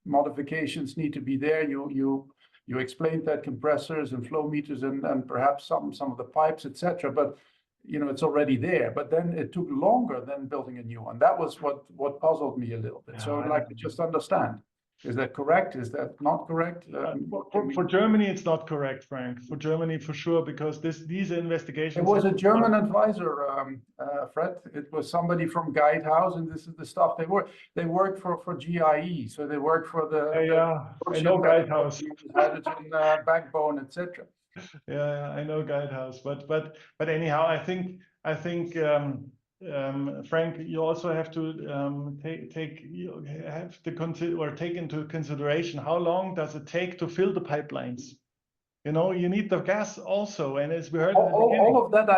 Speaker 2: modifications need to be there. You explained that compressors and flow meters and perhaps some of the pipes, etc. But it's already there. But then it took longer than building a new one. That was what puzzled me a little bit. So I'd like to just understand. Is that correct? Is that not correct?
Speaker 1: For Germany, it's not correct, Frank. For Germany, for sure, because these investigations.
Speaker 2: It was a German advisor, Fred. It was somebody from Guidehouse, and this is the stuff they work. They work for GIE, so they work for the
Speaker 1: I know Guidehouse,
Speaker 2: hydrogen backbone, etc.
Speaker 1: Yeah, I know Guidehouse, but anyhow, I think Frank, you also have to take into consideration how long does it take to fill the pipelines. You need the gas also, and as we heard
Speaker 2: all of that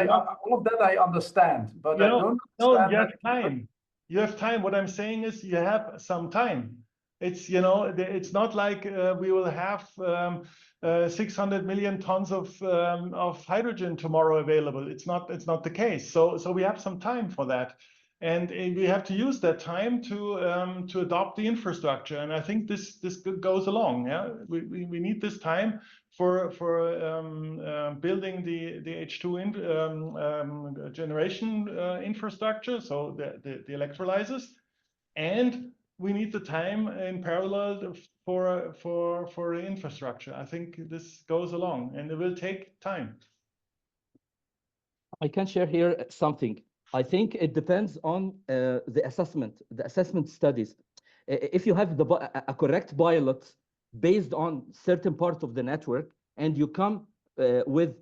Speaker 2: I understand, but I don't understand.
Speaker 1: You have time. You have time. What I'm saying is you have some time. It's it's not like we will have 600 million tons of hydrogen tomorrow available. It's not the case. So we have some time for that, and we have to use that time to adopt the infrastructure. And I think this goes along. Yeah, we need this time for building the H2 generation infrastructure, so the electrolyzers, and we need the time in parallel for infrastructure. I think this goes along, and it will take time.
Speaker 9: I can share here something. I think it depends on the assessment studies. If you have a correct pilot based on certain part of the network, and you come with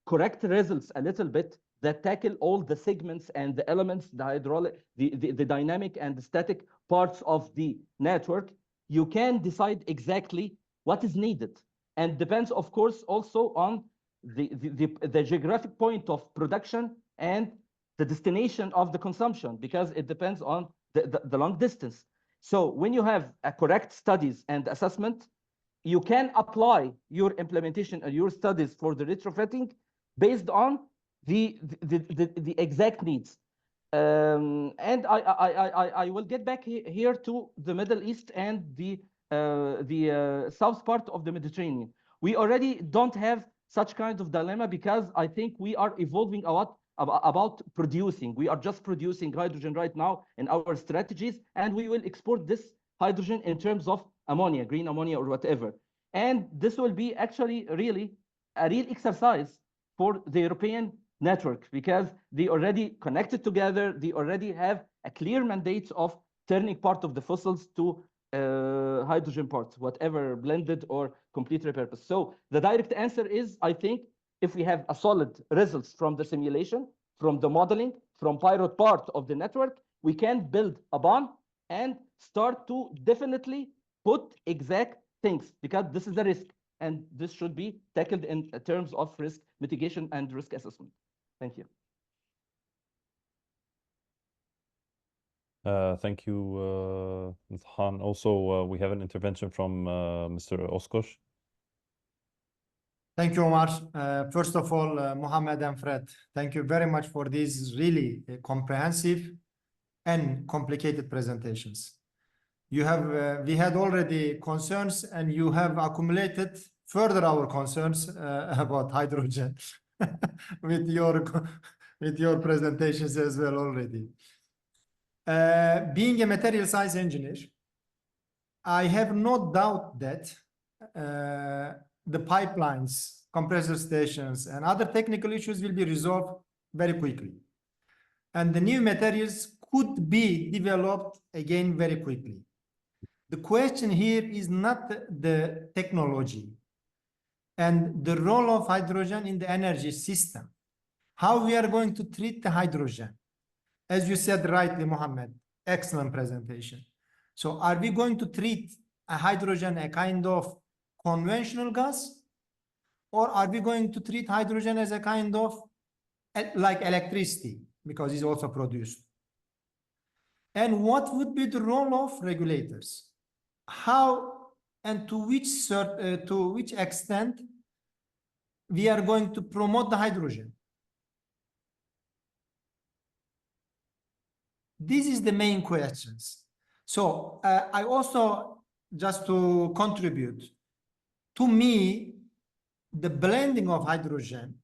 Speaker 9: correct results a little bit that tackle all the segments and the elements, the hydraulic, the dynamic and the static parts of the network, you can decide exactly what is needed. And depends, of course, also on the geographic point of production and the destination of the consumption, because it depends on the long distance. So when you have a correct studies and assessment, you can apply your implementation and your studies for the retrofitting based on the exact needs. And I will get back here to the Middle East and the south part of the Mediterranean. We already don't have such kind of dilemma, because I think we are evolving a lot about producing. We are just producing hydrogen right now in our strategies, and we will export this hydrogen in terms of ammonia, green ammonia or whatever. And this will be actually really a real exercise for the European network, because they already connected together. They already have a clear mandate of turning part of the fossils to hydrogen parts, whatever blended or complete repurpose. So the direct answer is, I think, if we have a solid results from the simulation, from the modeling, from pilot part of the network, we can build upon and start to definitely put exact things, because this is a risk, and this should be tackled in terms of risk mitigation and risk assessment. Thank you.
Speaker 3: Thank you, Ms. Han. Also, we have an intervention from Mr. Oskosh.
Speaker 10: Thank you, Omar. First of all, Mohammed and Fred, thank you very much for these really comprehensive and complicated presentations. We had already concerns, and you have accumulated further our concerns about hydrogen. with your presentations as well already. Being a material science engineer, I have no doubt that the pipelines, compressor stations, and other technical issues will be resolved very quickly. And the new materials could be developed again very quickly. The question here is not the technology and the role of hydrogen in the energy system. How we are going to treat the hydrogen. As you said rightly, Mohammed, excellent presentation. So are we going to treat a hydrogen a kind of conventional gas, or are we going to treat hydrogen as a kind of like electricity, because it's also produced? And what would be the role of regulators? How and to which extent we are going to promote the hydrogen? This is the main questions. So I also, just to contribute, to me, the blending of hydrogen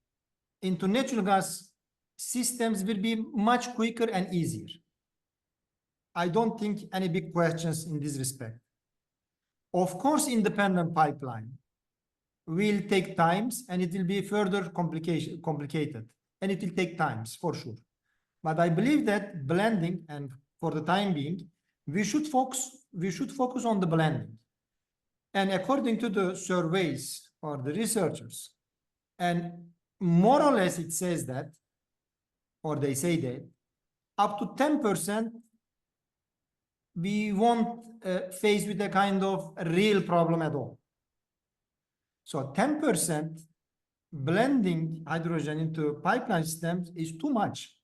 Speaker 10: into natural gas systems will be much quicker and easier. I don't think any big questions in this respect. Of course, independent pipeline will take times, and it will be further complicated, and it will take times for sure. But I believe that blending, and for the time being, we should focus on the blending. And according to the surveys or the researchers, and more or less it says that, or they say that, up to 10% we won't face with a kind of real problem at all. So 10% blending hydrogen into pipeline systems is too much.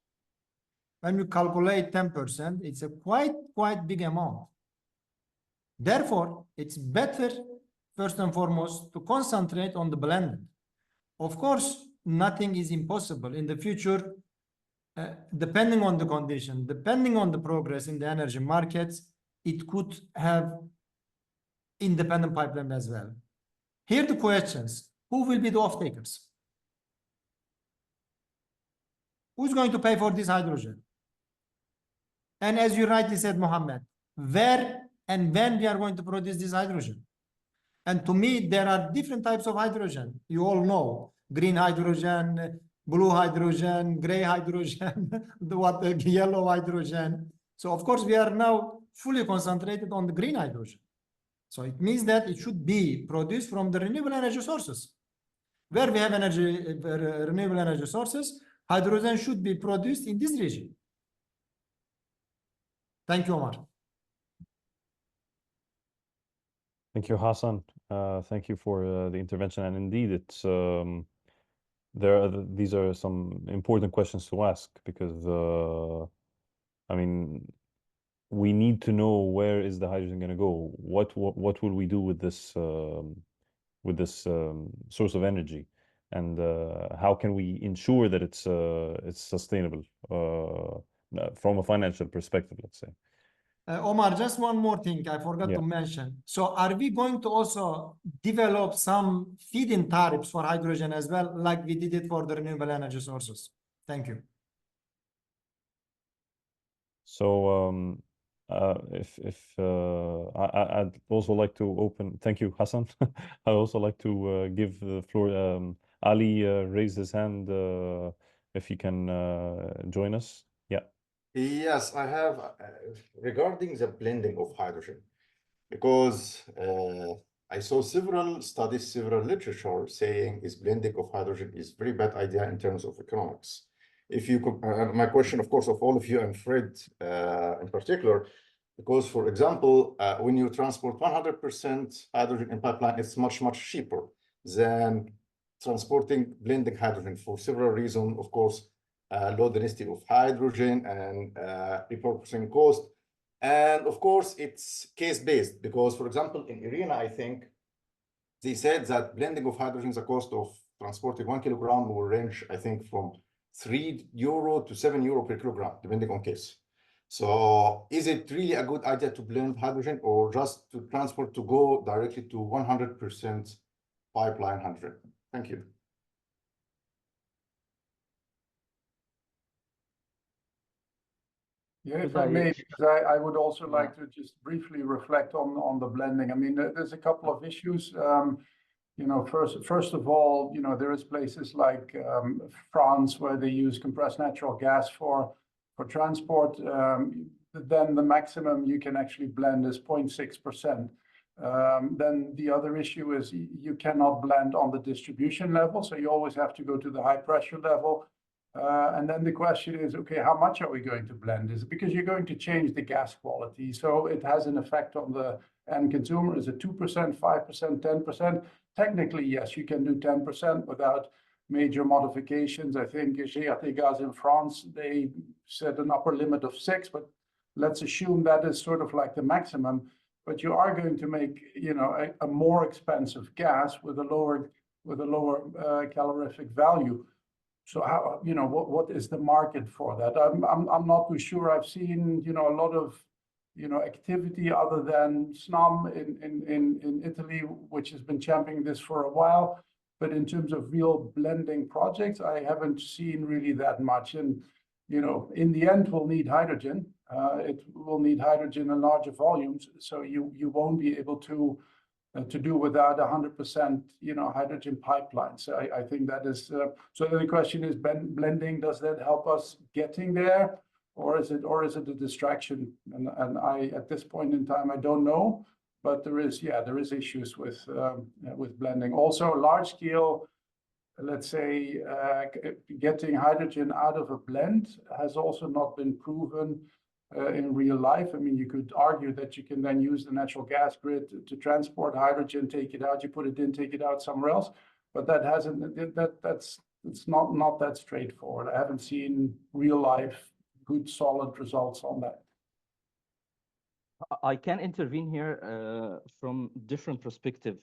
Speaker 10: When you calculate 10%, it's a quite big amount. Therefore, it's better, first and foremost, to concentrate on the blending. Of course, nothing is impossible in the future, depending on the condition, depending on the progress in the energy markets, it could have independent pipeline as well. Here are the questions. Who will be the off-takers? Who's going to pay for this hydrogen? And as you rightly said, Mohammed, where and when we are going to produce this hydrogen? And to me, there are different types of hydrogen. You all know, green hydrogen, blue hydrogen, gray hydrogen, yellow hydrogen. So of course, we are now fully concentrated on the green hydrogen. So it means that it should be produced from the renewable energy sources. Where we have renewable energy sources, hydrogen should be produced in this region. Thank you, Omar.
Speaker 3: Thank you, Hassan. Thank you for the intervention. And indeed, it's these are some important questions to ask, because I mean, we need to know, where is the hydrogen going to go? What will we do with this source of energy, and how can we ensure that it's sustainable from a financial perspective, let's say.
Speaker 10: Omar, just one more thing I forgot to mention. So are we going to also develop some feed-in tariffs for hydrogen as well, like we did it for the renewable energy sources? Thank you.
Speaker 3: So I'd also like to open. Thank you, Hassan. I'd also like to give the floor. Ali raised his hand. If he can join us. Yeah.
Speaker 7: Yes, I have regarding the blending of hydrogen, because I saw several studies, several literature saying this blending of hydrogen is very bad idea in terms of economics. If you my question, of course, of all of you and Fred in particular, because for example, when you transport 100% hydrogen in pipeline, it's much cheaper than transporting blending hydrogen for several reasons. Of course, low density of hydrogen and repurposing cost. And of course, it's case-based, because, for example, in IRENA, I think they said that blending of hydrogen, the cost of transporting 1 kilogram will range, I think, from €3 to €7 per kilogram, depending on case. So is it really a good idea to blend hydrogen, or just to transport to go directly to 100% pipeline hydrogen? Thank you.
Speaker 2: Yeah, if
Speaker 9: Should
Speaker 2: I may,
Speaker 9: I-
Speaker 2: because I would also
Speaker 9: Yeah.
Speaker 2: like to just briefly reflect on the blending. I mean, there's a couple of issues. You know, first of all, you know, there is places like France where they use compressed natural gas for transport. Then the maximum you can actually blend is 0.6%. Then the other issue is you cannot blend on the distribution level, so you always have to go to the high pressure level. And then the question is, okay, how much are we going to blend? Is it because you're going to change the gas quality? So it has an effect on the end consumer. Is it 2%, 5%, 10%? Technically, yes, you can do 10% without major modifications. I think GASREG in France, they set an upper limit of 6, but let's assume that is sort of like the maximum. But you are going to make, you know, a more expensive gas with a lower calorific value. So how, you know, what is the market for that? I'm not too sure. I've seen, you know, a lot of, you know, activity other than SNAM in Italy, which has been championing this for a while. But in terms of real blending projects, I haven't seen really that much. And, you know, in the end, we'll need hydrogen. It will need hydrogen in larger volumes. So you won't be able to do without 100%, you know, hydrogen pipelines. So I think that is, so then the question is, blending, does that help us getting there? Or is it a distraction? And I, at this point in time, I don't know, but there is issues with blending. Also large scale, let's say, getting hydrogen out of a blend has also not been proven in real life. I mean, you could argue that you can then use the natural gas grid to transport hydrogen, take it out, you put it in, take it out somewhere else. But that hasn't, it's not that straightforward. I haven't seen real life good solid results on that.
Speaker 9: I can intervene here from different perspective.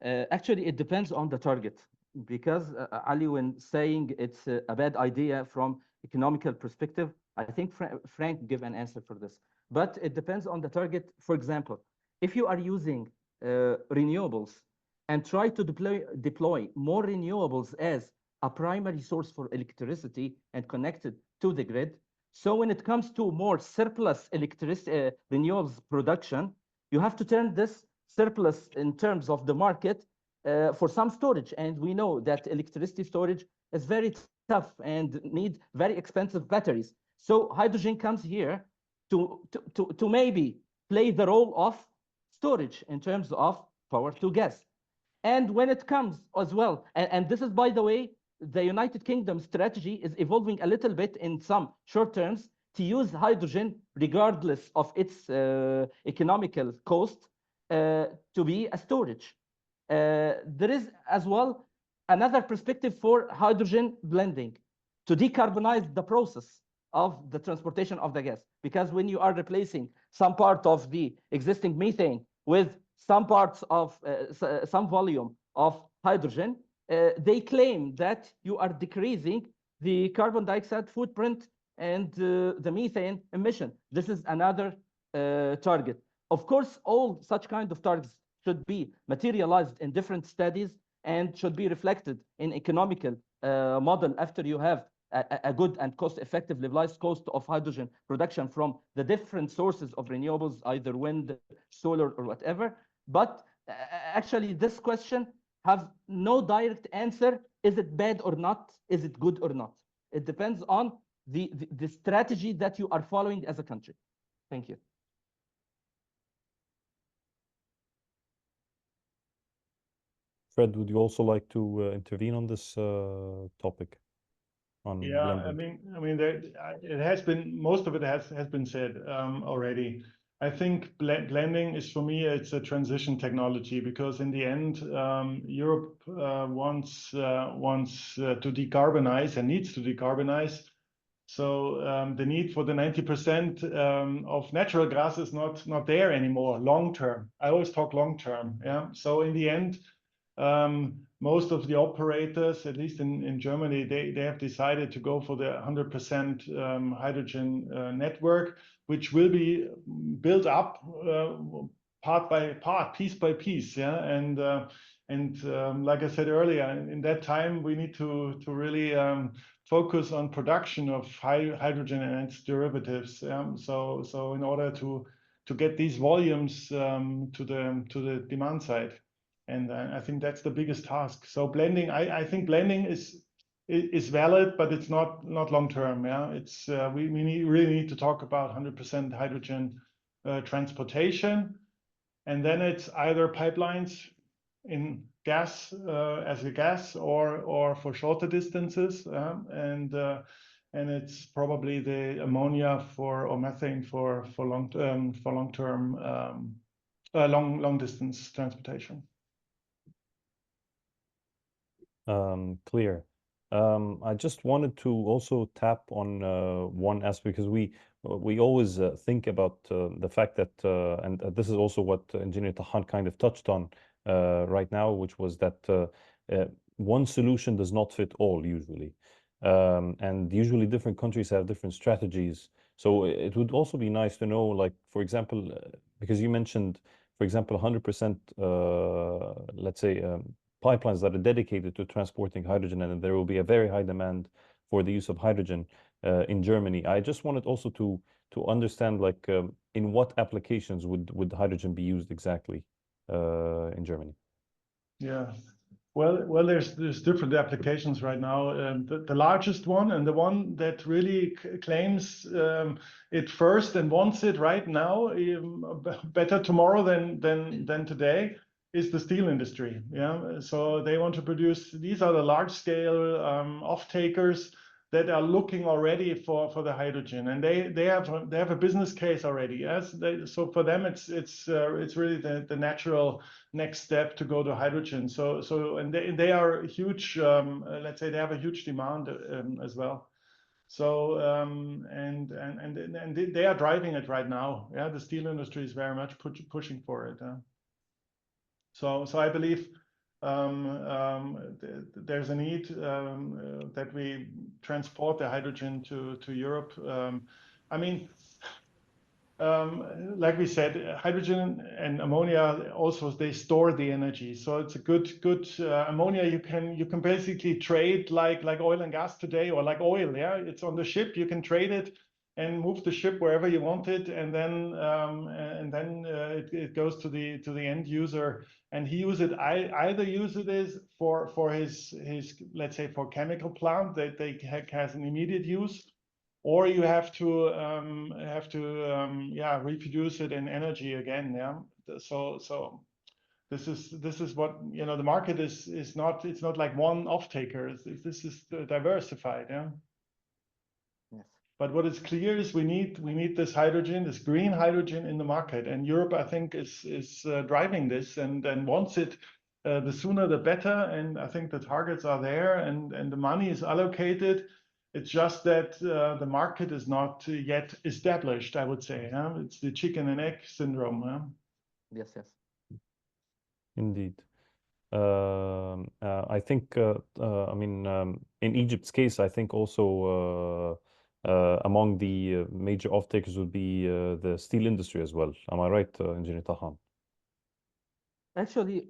Speaker 9: Actually, it depends on the target, because Ali, when saying it's a bad idea from economical perspective, I think Frank gave an answer for this. But it depends on the target. For example, if you are using renewables and try to deploy more renewables as a primary source for electricity and connected to the grid, so when it comes to more surplus electricity, renewables production, you have to turn this surplus in terms of the market for some storage. And we know that electricity storage is very tough and need very expensive batteries. So hydrogen comes here to maybe play the role of storage in terms of power to gas. And when it comes as well, and this is, by the way, the United Kingdom strategy is evolving a little bit in some short terms to use hydrogen regardless of its economical cost to be a storage. There is as well another perspective for hydrogen blending to decarbonize the process of the transportation of the gas. Because when you are replacing some part of the existing methane with some parts of some volume of hydrogen, they claim that you are decreasing the carbon dioxide footprint and the methane emission. This is another target. Of course, all such kind of targets should be materialized in different studies and should be reflected in economical model after you have a good and cost-effective levelized cost of hydrogen production from the different sources of renewables, either wind, solar, or whatever. But actually, this question have no direct answer. Is it bad or not? Is it good or not? It depends on the strategy that you are following as a country. Thank you.
Speaker 3: Fred, would you also like to intervene on this topic?
Speaker 1: Yeah,
Speaker 3: blending?
Speaker 1: I mean, it has been, most of it has been said already. I think blending is, for me, it's a transition technology, because in the end, Europe wants to decarbonize and needs to decarbonize. So the need for the 90% of natural gas is not there anymore long term. I always talk long term. Yeah. So in the end, most of the operators, at least in Germany, they have decided to go for the 100% hydrogen network, which will be built up part by part, piece by piece. Yeah, and like I said earlier, in that time we need to really focus on production of hydrogen and its derivatives. So in order to get these volumes to the demand side, and I think that's the biggest task. So blending, I think blending is valid, but it's not long term. Yeah, it's we really need to talk about 100% hydrogen transportation, and then it's either pipelines in gas as a gas or for shorter distances, and it's probably the ammonia or methane for long distance transportation.
Speaker 3: Clear. I just wanted to also tap on one aspect, because we always think about the fact that, and this is also what Engineer Tahan kind of touched on right now, which was that one solution does not fit all usually. And usually different countries have different strategies. So it would also be nice to know, like, for example, because you mentioned, for example, 100%, let's say, pipelines that are dedicated to transporting hydrogen, and there will be a very high demand for the use of hydrogen in Germany. I just wanted also to understand, like, in what applications would hydrogen be used exactly in Germany?
Speaker 1: Yeah, well, there's different applications right now. The largest one, and the one that really claims it first and wants it right now, better tomorrow than today, is the steel industry. Yeah, so they want to produce. These are the large scale off takers that are looking already for the hydrogen, and they have a business case already. Yes, so for them it's really the natural next step to go to hydrogen. So and they are huge. Let's say they have a huge demand as well. So and they are driving it right now. Yeah, the steel industry is very much pushing for it. So I believe there's a need that we transport the hydrogen to Europe. I mean, like we said, hydrogen and ammonia also, they store the energy. So it's a good ammonia. You can basically trade like oil and gas today, or like oil. Yeah, it's on the ship. You can trade it and move the ship wherever you want it, and then it goes to the end user, and he either use it as for his let's say for chemical plant that they has an immediate use, or you have to reproduce it in energy again. Yeah, so this is what, you know, the market is not, it's not like one off taker. This is diversified. Yeah.
Speaker 9: Yes.
Speaker 1: But what is clear is we need this hydrogen, this green hydrogen in the market, and Europe, I think, is driving this and wants it. The sooner the better, and I think the targets are there, and the money is allocated. It's just that the market is not yet established, I would say. It's the chicken and egg syndrome.
Speaker 9: Yes, yes.
Speaker 3: Indeed. I think, I mean, in Egypt's case, I think also among the major off-takers would be the steel industry as well. Am I right, Engineer Tahan?
Speaker 11: Actually,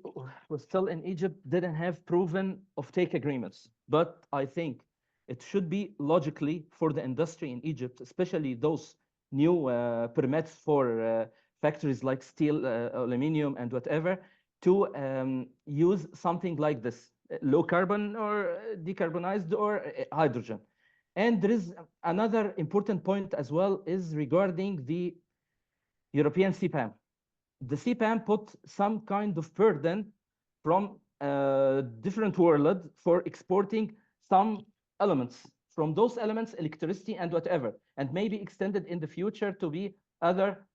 Speaker 11: we're still in Egypt, didn't have proven offtake agreements, but I think it should be logically for the industry in Egypt, especially those new permits for factories like steel, aluminium, and whatever, to use something like this, low carbon or decarbonized or hydrogen. And there is another important point as well, is regarding the European CBAM. The CBAM put some kind of burden from different world for exporting some elements. From those elements, electricity and whatever, and maybe extended in the future to be other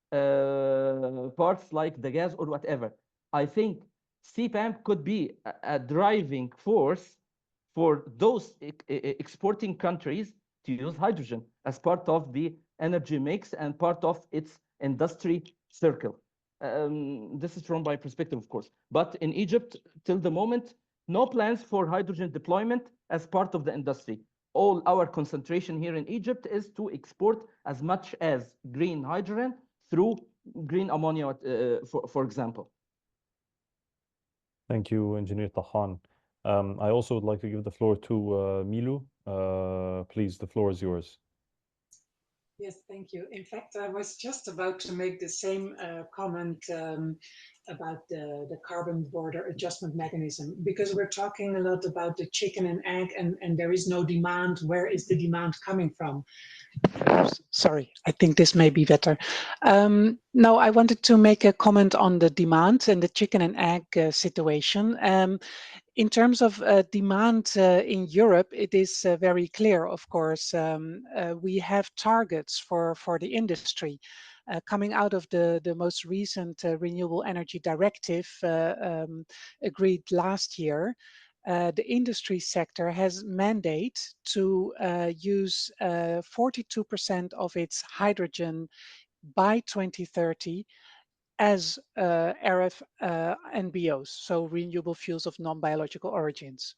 Speaker 11: parts like the gas or whatever. I think CBAM could be a driving force for those exporting countries to use hydrogen as part of the energy mix and part of its industry circle. This is from my perspective, of course. But in Egypt, till the moment, no plans for hydrogen deployment as part of the industry. All our concentration here in Egypt is to export as much as green hydrogen through green ammonia, for example.
Speaker 3: Thank you, Engineer Tahan. I also would like to give the floor to Milu. Please, the floor is yours.
Speaker 12: Yes, thank you. In fact, I was just about to make the same comment about the carbon border adjustment mechanism, because we're talking a lot about the chicken and egg, and there is no demand. Where is the demand coming from? Sorry, I think this may be better. No, I wanted to make a comment on the demand and the chicken and egg situation. In terms of demand in Europe, it is very clear, of course. We have targets for the industry. Coming out of the most recent Renewable Energy Directive agreed last year, the industry sector has mandate to use 42% of its hydrogen by 2030 as RFNBOs, so renewable fuels of non-biological origins.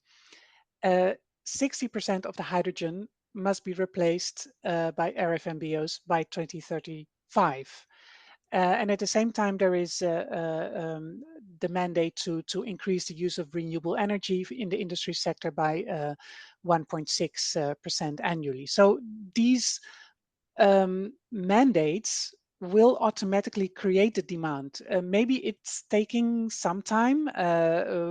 Speaker 12: 60% of the hydrogen must be replaced by RFNBOs by 2035. And at the same time, there is the mandate to increase the use of renewable energy in the industry sector by 1.6% annually. So these mandates will automatically create the demand. Maybe it's taking some time.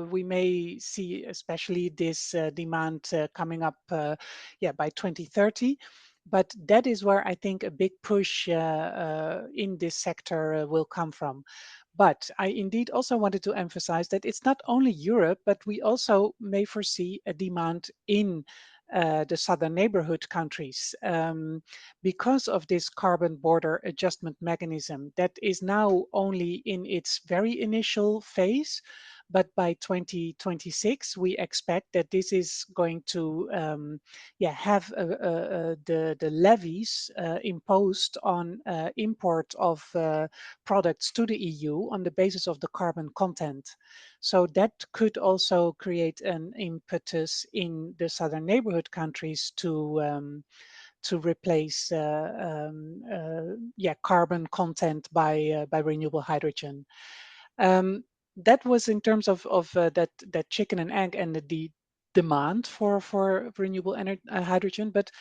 Speaker 12: We may see especially this demand coming up by 2030. But that is where I think a big push in this sector will come from. But I indeed also wanted to emphasize that it's not only Europe, but we also may foresee a demand in the southern neighborhood countries because of this carbon border adjustment mechanism that is now only in its very initial phase. But by 2026, we expect that this is going to have the levies imposed on import of products to the EU on the basis of the carbon content. So that could also create an impetus in the southern neighborhood countries to replace carbon content by renewable hydrogen. That was in terms of that chicken and egg and the demand for renewable hydrogen. But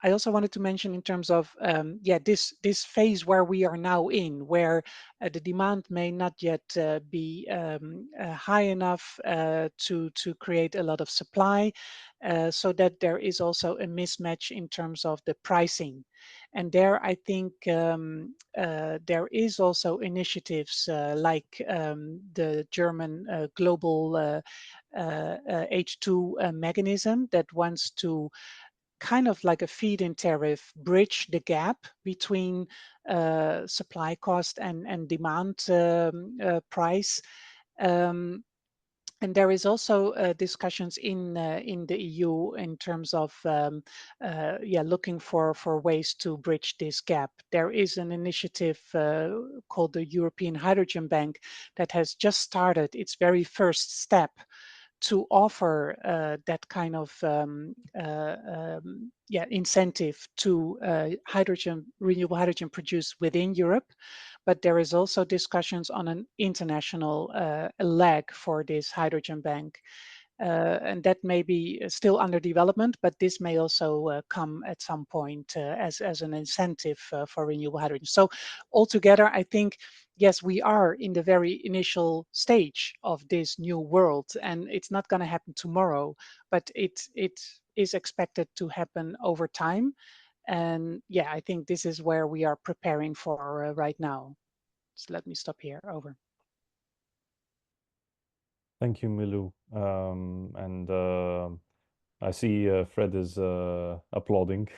Speaker 12: I also wanted to mention in terms of this phase where we are now in, where the demand may not yet be high enough to create a lot of supply, so that there is also a mismatch in terms of the pricing. And there, I think there is also initiatives like the German global H2 mechanism that wants to kind of like a feed-in tariff, bridge the gap between supply cost and demand price. And there is also discussions in the EU in terms of looking for ways to bridge this gap. There is an initiative called the European Hydrogen Bank that has just started its very first step to offer that kind of incentive to renewable hydrogen produced within Europe. But there is also discussions on an international leg for this hydrogen bank. And that may be still under development, but this may also come at some point as an incentive for renewable hydrogen. So altogether, I think, yes, we are in the very initial stage of this new world, and it's not going to happen tomorrow, but it is expected to happen over time. And yeah, I think this is where we are preparing for right now. So let me stop here. Over.
Speaker 3: Thank you, Milu. And I see Fred is applauding.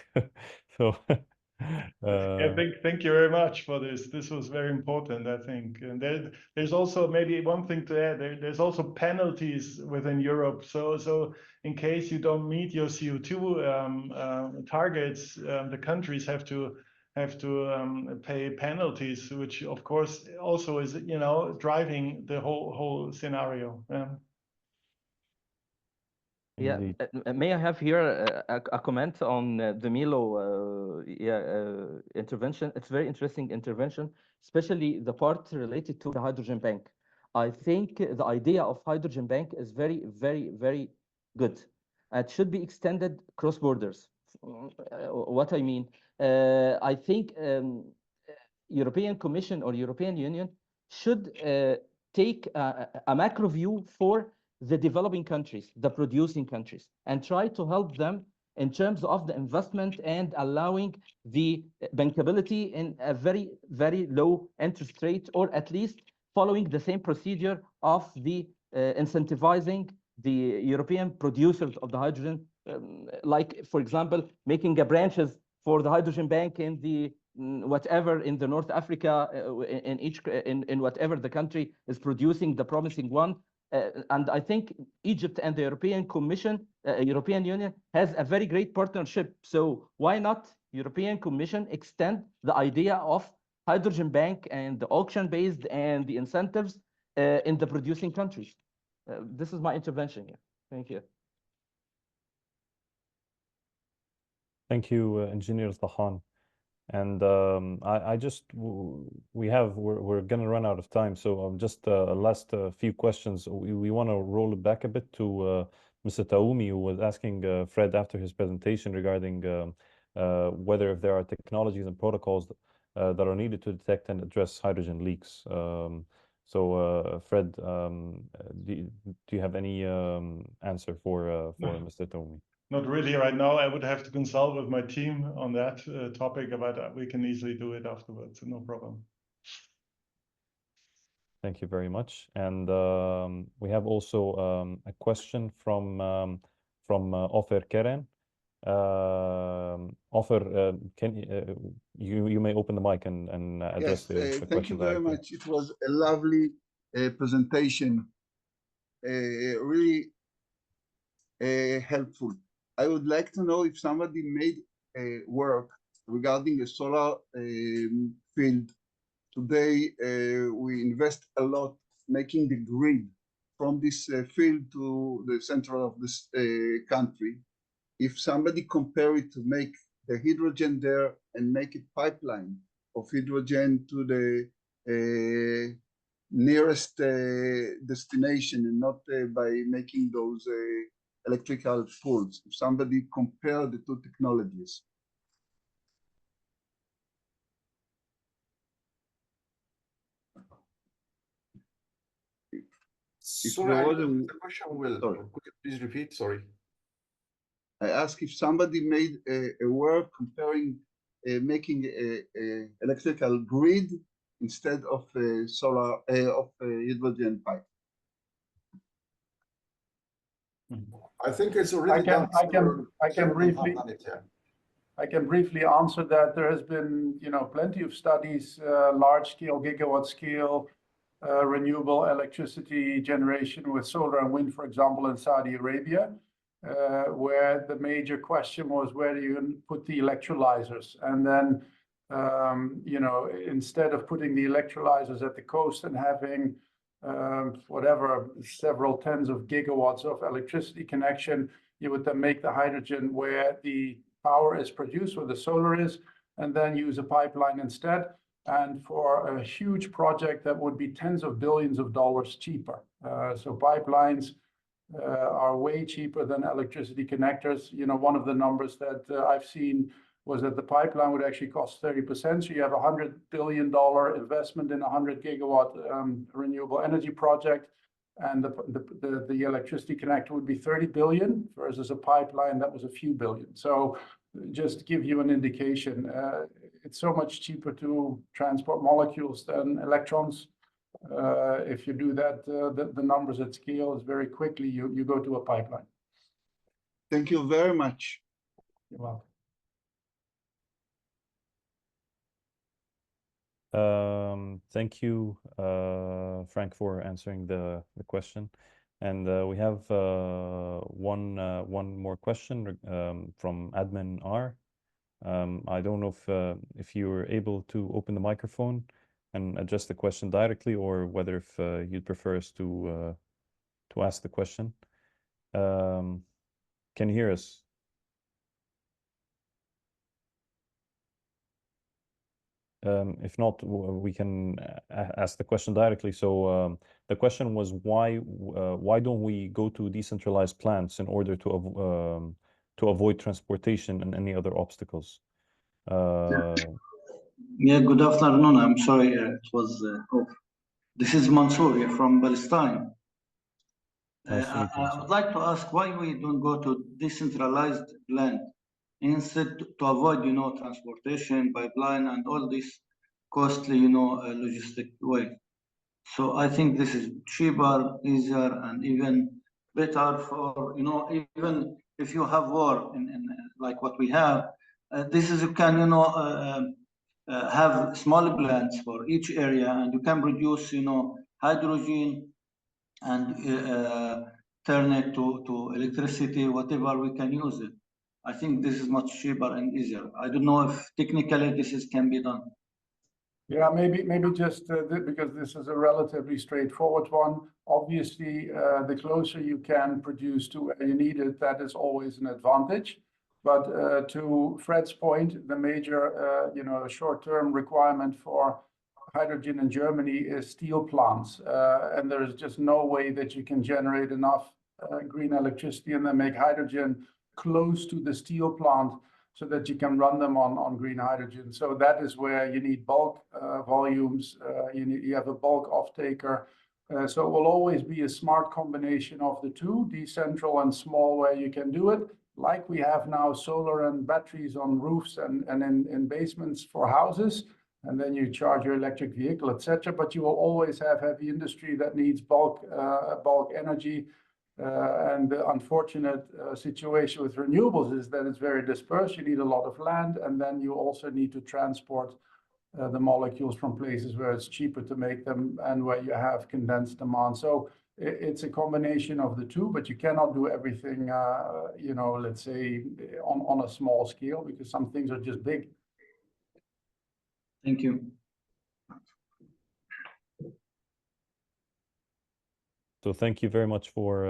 Speaker 3: So
Speaker 1: thank you very much for this. This was very important, I think. And there's also maybe one thing to add. There's also penalties within Europe. So in case you don't meet your CO2 targets, the countries have to pay penalties, which of course also is driving the whole scenario.
Speaker 11: May I have here a comment on the Milo intervention? It's very interesting intervention, especially the part related to the hydrogen bank. I think the idea of hydrogen bank is very, very, very good. It should be extended cross borders. What I mean, I think European Commission or European Union should take a macro view for the developing countries, the producing countries, and try to help them in terms of the investment and allowing the bankability in a very, very low interest rate, or at least following the same procedure of the incentivizing the European producers of the hydrogen, like, for example, making a branches for the hydrogen bank in the whatever in the North Africa, in each in whatever the country is producing the promising one. And I think Egypt and the European Commission, European Union has a very great partnership. So why not European Commission extend the idea of hydrogen bank and the auction based and the incentives in the producing countries? This is my intervention here. Thank you.
Speaker 3: Thank you, Engineer Tahan. And we're gonna run out of time, so just last few questions. We want to roll it back a bit to Mr. Taoumi, who was asking Fred after his presentation regarding whether if there are technologies and protocols that are needed to detect and address hydrogen leaks. Fred, do you have any answer for Mr. Taoumi?
Speaker 1: Not really right now. I would have to consult with my team on that topic, but we can easily do it afterwards, no problem.
Speaker 3: Thank you very much. And we have also a question from Ofer Keren. Ofer, you may open the mic and address the question.
Speaker 13: Thank you very much. It was a lovely presentation, really helpful. I would like to know if somebody made work regarding a solar field. Today, we invest a lot making the grid from this field to the center of this country. If somebody compare it to make the hydrogen there and make a pipeline of hydrogen to the nearest destination, and not by making those electrical pools, if somebody compare the two technologies.
Speaker 7: Sorry, the question will. Sorry. Could you please repeat? Sorry.
Speaker 13: I ask if somebody made a work comparing making a electrical grid instead of solar of hydrogen pipe.
Speaker 7: I think it's already done.
Speaker 2: I can briefly answer that. There has been, plenty of studies, large-scale, gigawatt-scale, renewable electricity generation with solar and wind, for example, in Saudi Arabia, where the major question was, where do you put the electrolyzers? And then, instead of putting the electrolyzers at the coast and having several tens of gigawatts of electricity connection, you would then make the hydrogen where the power is produced, where the solar is, and then use a pipeline instead. And for a huge project, that would be tens of billions of dollars cheaper. So pipelines are way cheaper than electricity connectors. One of the numbers that I've seen was that the pipeline would actually cost 30%. So you have $100 billion investment in a 100 gigawatt renewable energy project, and the electricity connector would be 30 billion versus a pipeline that was a few billion. So just to give you an indication, it's so much cheaper to transport molecules than electrons. If you do that, the numbers at scale is very quickly you go to a pipeline.
Speaker 13: Thank you very much.
Speaker 2: You're welcome.
Speaker 3: Thank you, Frank, for answering the question. And we have one more question from Admin R. I don't know if you were able to open the microphone and address the question directly, or whether if you'd prefer us to ask the question. Can you hear us? If not, we can ask the question directly. So the question was why don't we go to decentralized plants in order to avoid transportation and any other obstacles?
Speaker 14: Yeah, good afternoon. I'm sorry, it was off. This is Mansour from Palestine.
Speaker 3: Nice to meet you,
Speaker 14: I would like to ask why we don't go to decentralized land instead to avoid, transportation, pipeline, and all this costly, logistic way. So I think this is cheaper, easier, and even better for, even if you have war in like what we have, this is you can, have small plants for each area, and you can produce, hydrogen and turn it to electricity, whatever we can use it. I think this is much cheaper and easier. I don't know if technically this can be done.
Speaker 2: Yeah, maybe just because this is a relatively straightforward one. Obviously, the closer you can produce to where you need it, that is always an advantage. But to Fred's point, the major, short-term requirement for hydrogen in Germany is steel plants, and there is just no way that you can generate enough green electricity and then make hydrogen close to the steel plant so that you can run them on green hydrogen. So that is where you need bulk volumes. You have a bulk off-taker. So it will always be a smart combination of the two, decentral and small, where you can do it, like we have now solar and batteries on roofs and in basements for houses. And then you charge your electric vehicle, etc. But you will always have heavy industry that needs bulk energy. And the unfortunate situation with renewables is that it's very dispersed. You need a lot of land, and then you also need to transport the molecules from places where it's cheaper to make them and where you have condensed demand. So it's a combination of the two, but you cannot do everything, let's say, on a small scale, because some things are just big.
Speaker 14: Thank you.
Speaker 3: So thank you very much for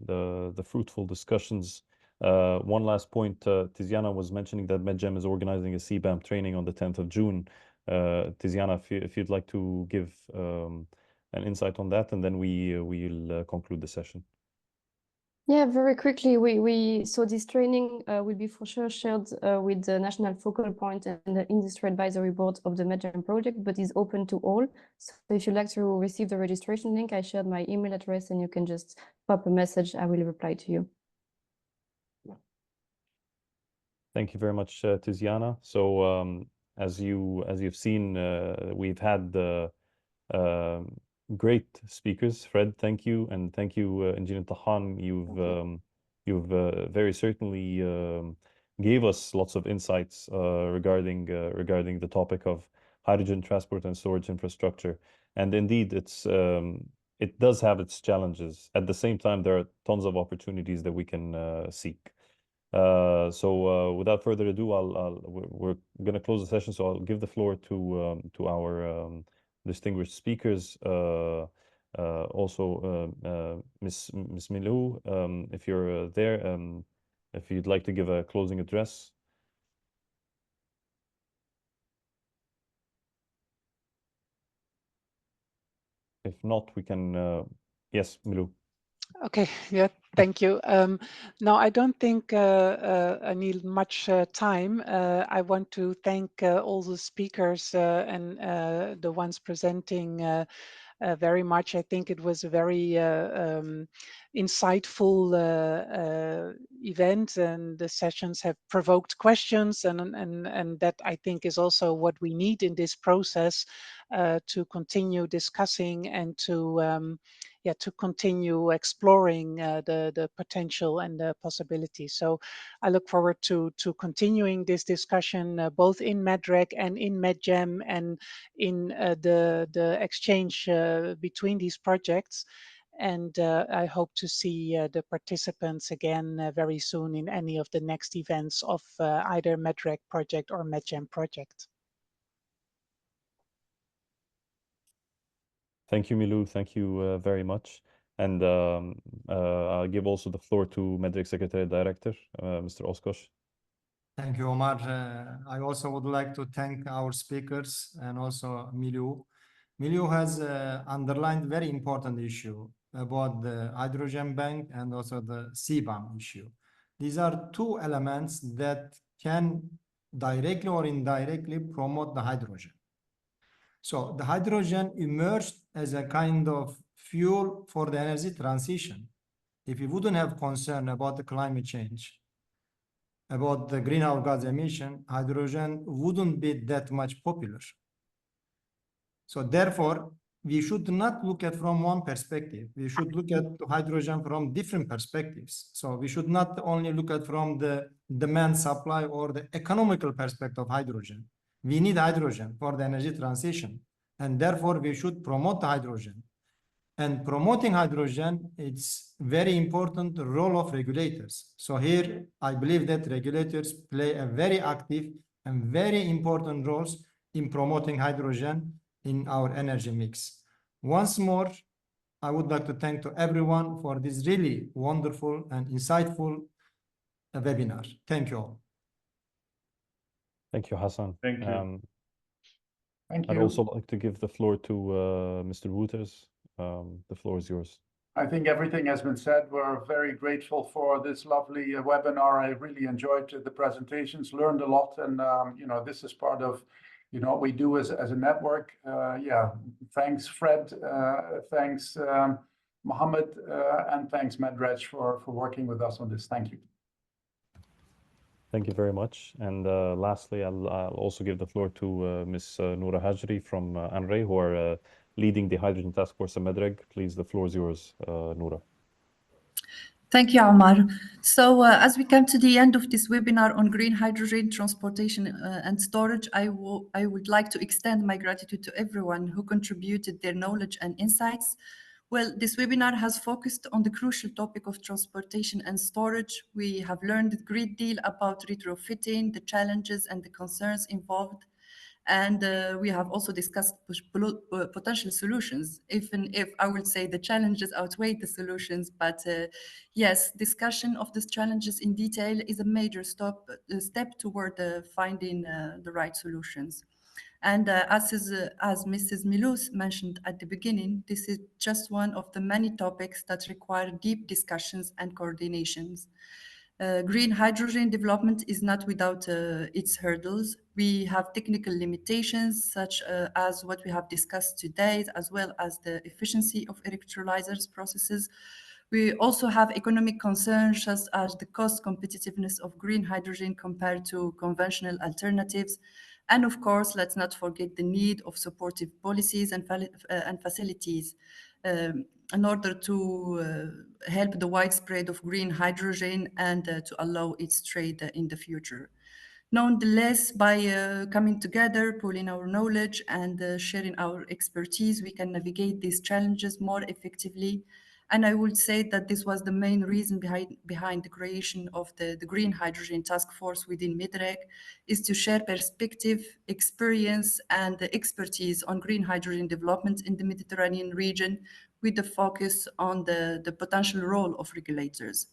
Speaker 3: the fruitful discussions. One last point, Tiziana was mentioning that MedGEM is organizing a CBAM training on the 10th of June. Tiziana, if you'd like to give an insight on that, and then we'll conclude the session.
Speaker 4: Yeah, very quickly, so this training will be for sure shared with the National Focal Point and the Industry Advisory Board of the MedGEM project, but is open to all. So if you'd like to receive the registration link, I shared my email address and you can just pop a message. I will reply to you.
Speaker 3: Thank you very much, Tiziana. So as you've seen, we've had great speakers. Fred, thank you, and thank you, Engineer Tahan. You've very certainly gave us lots of insights regarding the topic of hydrogen transport and storage infrastructure. And indeed, it does have its challenges. At the same time, there are tons of opportunities that we can seek. So without further ado, we're going to close the session. So I'll give the floor to our distinguished speakers. Also, Ms. Milou, if you're there, if you'd like to give a closing address. If not, we can, yes, Milou.
Speaker 12: Okay, yeah, thank you. No, I don't think I need much time. I want to thank all the speakers and the ones presenting very much. I think it was a very insightful event, and the sessions have provoked questions, and that I think is also what we need in this process to continue discussing and to continue exploring the potential and the possibilities. So I look forward to continuing this discussion both in MedReg and in MedGEM and in the exchange between these projects. And I hope to see the participants again very soon in any of the next events of either MedReg project or MedGEM project.
Speaker 3: Thank you, Milou. Thank you very much. And I'll give also the floor to MedReg Secretary Director, Mr. Oskosh.
Speaker 10: Thank you, Omar. I also would like to thank our speakers and also Miliu. Miliu has underlined very important issue about the hydrogen bank and also the CBAM issue. These are two elements that can directly or indirectly promote the hydrogen. So the hydrogen emerged as a kind of fuel for the energy transition. If you wouldn't have concern about the climate change, about the greenhouse gas emission, hydrogen wouldn't be that much popular. So therefore, we should not look at from one perspective. We should look at hydrogen from different perspectives. So we should not only look at from the demand supply or the economical perspective of hydrogen. We need hydrogen for the energy transition. And therefore, we should promote hydrogen. And promoting hydrogen, it's very important role of regulators. So here, I believe that regulators play a very active and very important roles in promoting hydrogen in our energy mix. Once more, I would like to thank to everyone for this really wonderful and insightful webinar. Thank you all.
Speaker 3: Thank you, Hassan.
Speaker 1: Thank you. Thank
Speaker 3: I'd
Speaker 1: you.
Speaker 3: also like to give the floor to Mr. Wouters. The floor is yours.
Speaker 2: I think everything has been said. We're very grateful for this lovely webinar. I really enjoyed the presentations, learned a lot, and this is part of what we do as a network. Yeah, thanks Fred, thanks Mohammed, and thanks MedReg for working with us on this. Thank you.
Speaker 3: Thank you very much. And lastly, I'll also give the floor to Ms. Noura Hajri from ANRE, who are leading the Hydrogen Task Force at MedReg. Please, the floor is yours, Noura.
Speaker 15: Thank you, Omar. So as we come to the end of this webinar on green hydrogen transportation and storage, I would like to extend my gratitude to everyone who contributed their knowledge and insights. Well, this webinar has focused on the crucial topic of transportation and storage. We have learned a great deal about retrofitting, the challenges and the concerns involved. And we have also discussed potential solutions, even if I would say the challenges outweigh the solutions. But yes, discussion of these challenges in detail is a major step toward finding the right solutions. And as Mrs. Milous mentioned at the beginning, this is just one of the many topics that require deep discussions and coordinations. Green hydrogen development is not without its hurdles. We have technical limitations such as what we have discussed today, as well as the efficiency of electrolyzers processes. We also have economic concerns such as the cost competitiveness of green hydrogen compared to conventional alternatives. And of course, let's not forget the need of supportive policies and facilities in order to help the widespread of green hydrogen and to allow its trade in the future. Nonetheless, by coming together, pooling our knowledge and sharing our expertise, we can navigate these challenges more effectively. And I would say that this was the main reason behind the creation of the Green Hydrogen Task Force within MedReg, is to share perspective, experience, and expertise on green hydrogen development in the Mediterranean region, with the focus on the potential role of regulators.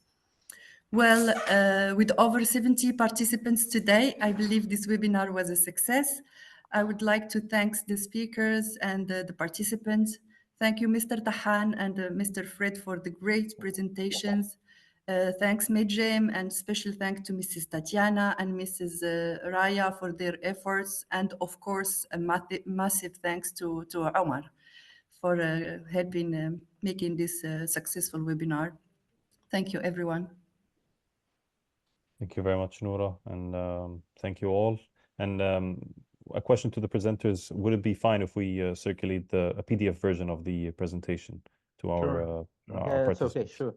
Speaker 15: Well, with over 70 participants today, I believe this webinar was a success. I would like to thank the speakers and the participants. Thank you, Mr. Tahan and Mr. Fred, for the great presentations. Thanks, MedGEM, and special thanks to Mrs. Tatiana and Mrs. Raya for their efforts. And of course, a massive thanks to Omar for helping making this successful webinar. Thank you, everyone.
Speaker 3: Thank you very much, Noura, and thank you all. And a question to the presenters: would it be fine if we circulate a PDF version of the presentation to our
Speaker 11: participants? Okay,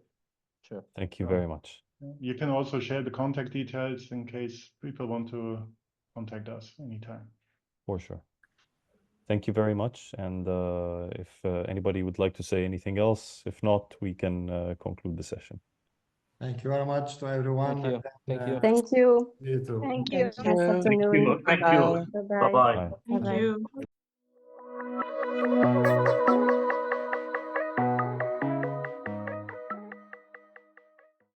Speaker 11: sure.
Speaker 3: Thank you very much.
Speaker 1: You can also share the contact details in case people want to contact us anytime.
Speaker 3: For sure. Thank you very much. And if anybody would like to say anything else, if not, we can conclude the session.
Speaker 10: Thank you very much to everyone.
Speaker 11: Thank you. Thank you.
Speaker 4: Thank you.
Speaker 10: You too.
Speaker 16: Thank you.
Speaker 4: Nice afternoon.
Speaker 16: Thank you.
Speaker 4: Bye-bye.
Speaker 16: Bye-bye.
Speaker 4: Bye-bye.
Speaker 16: Thank you.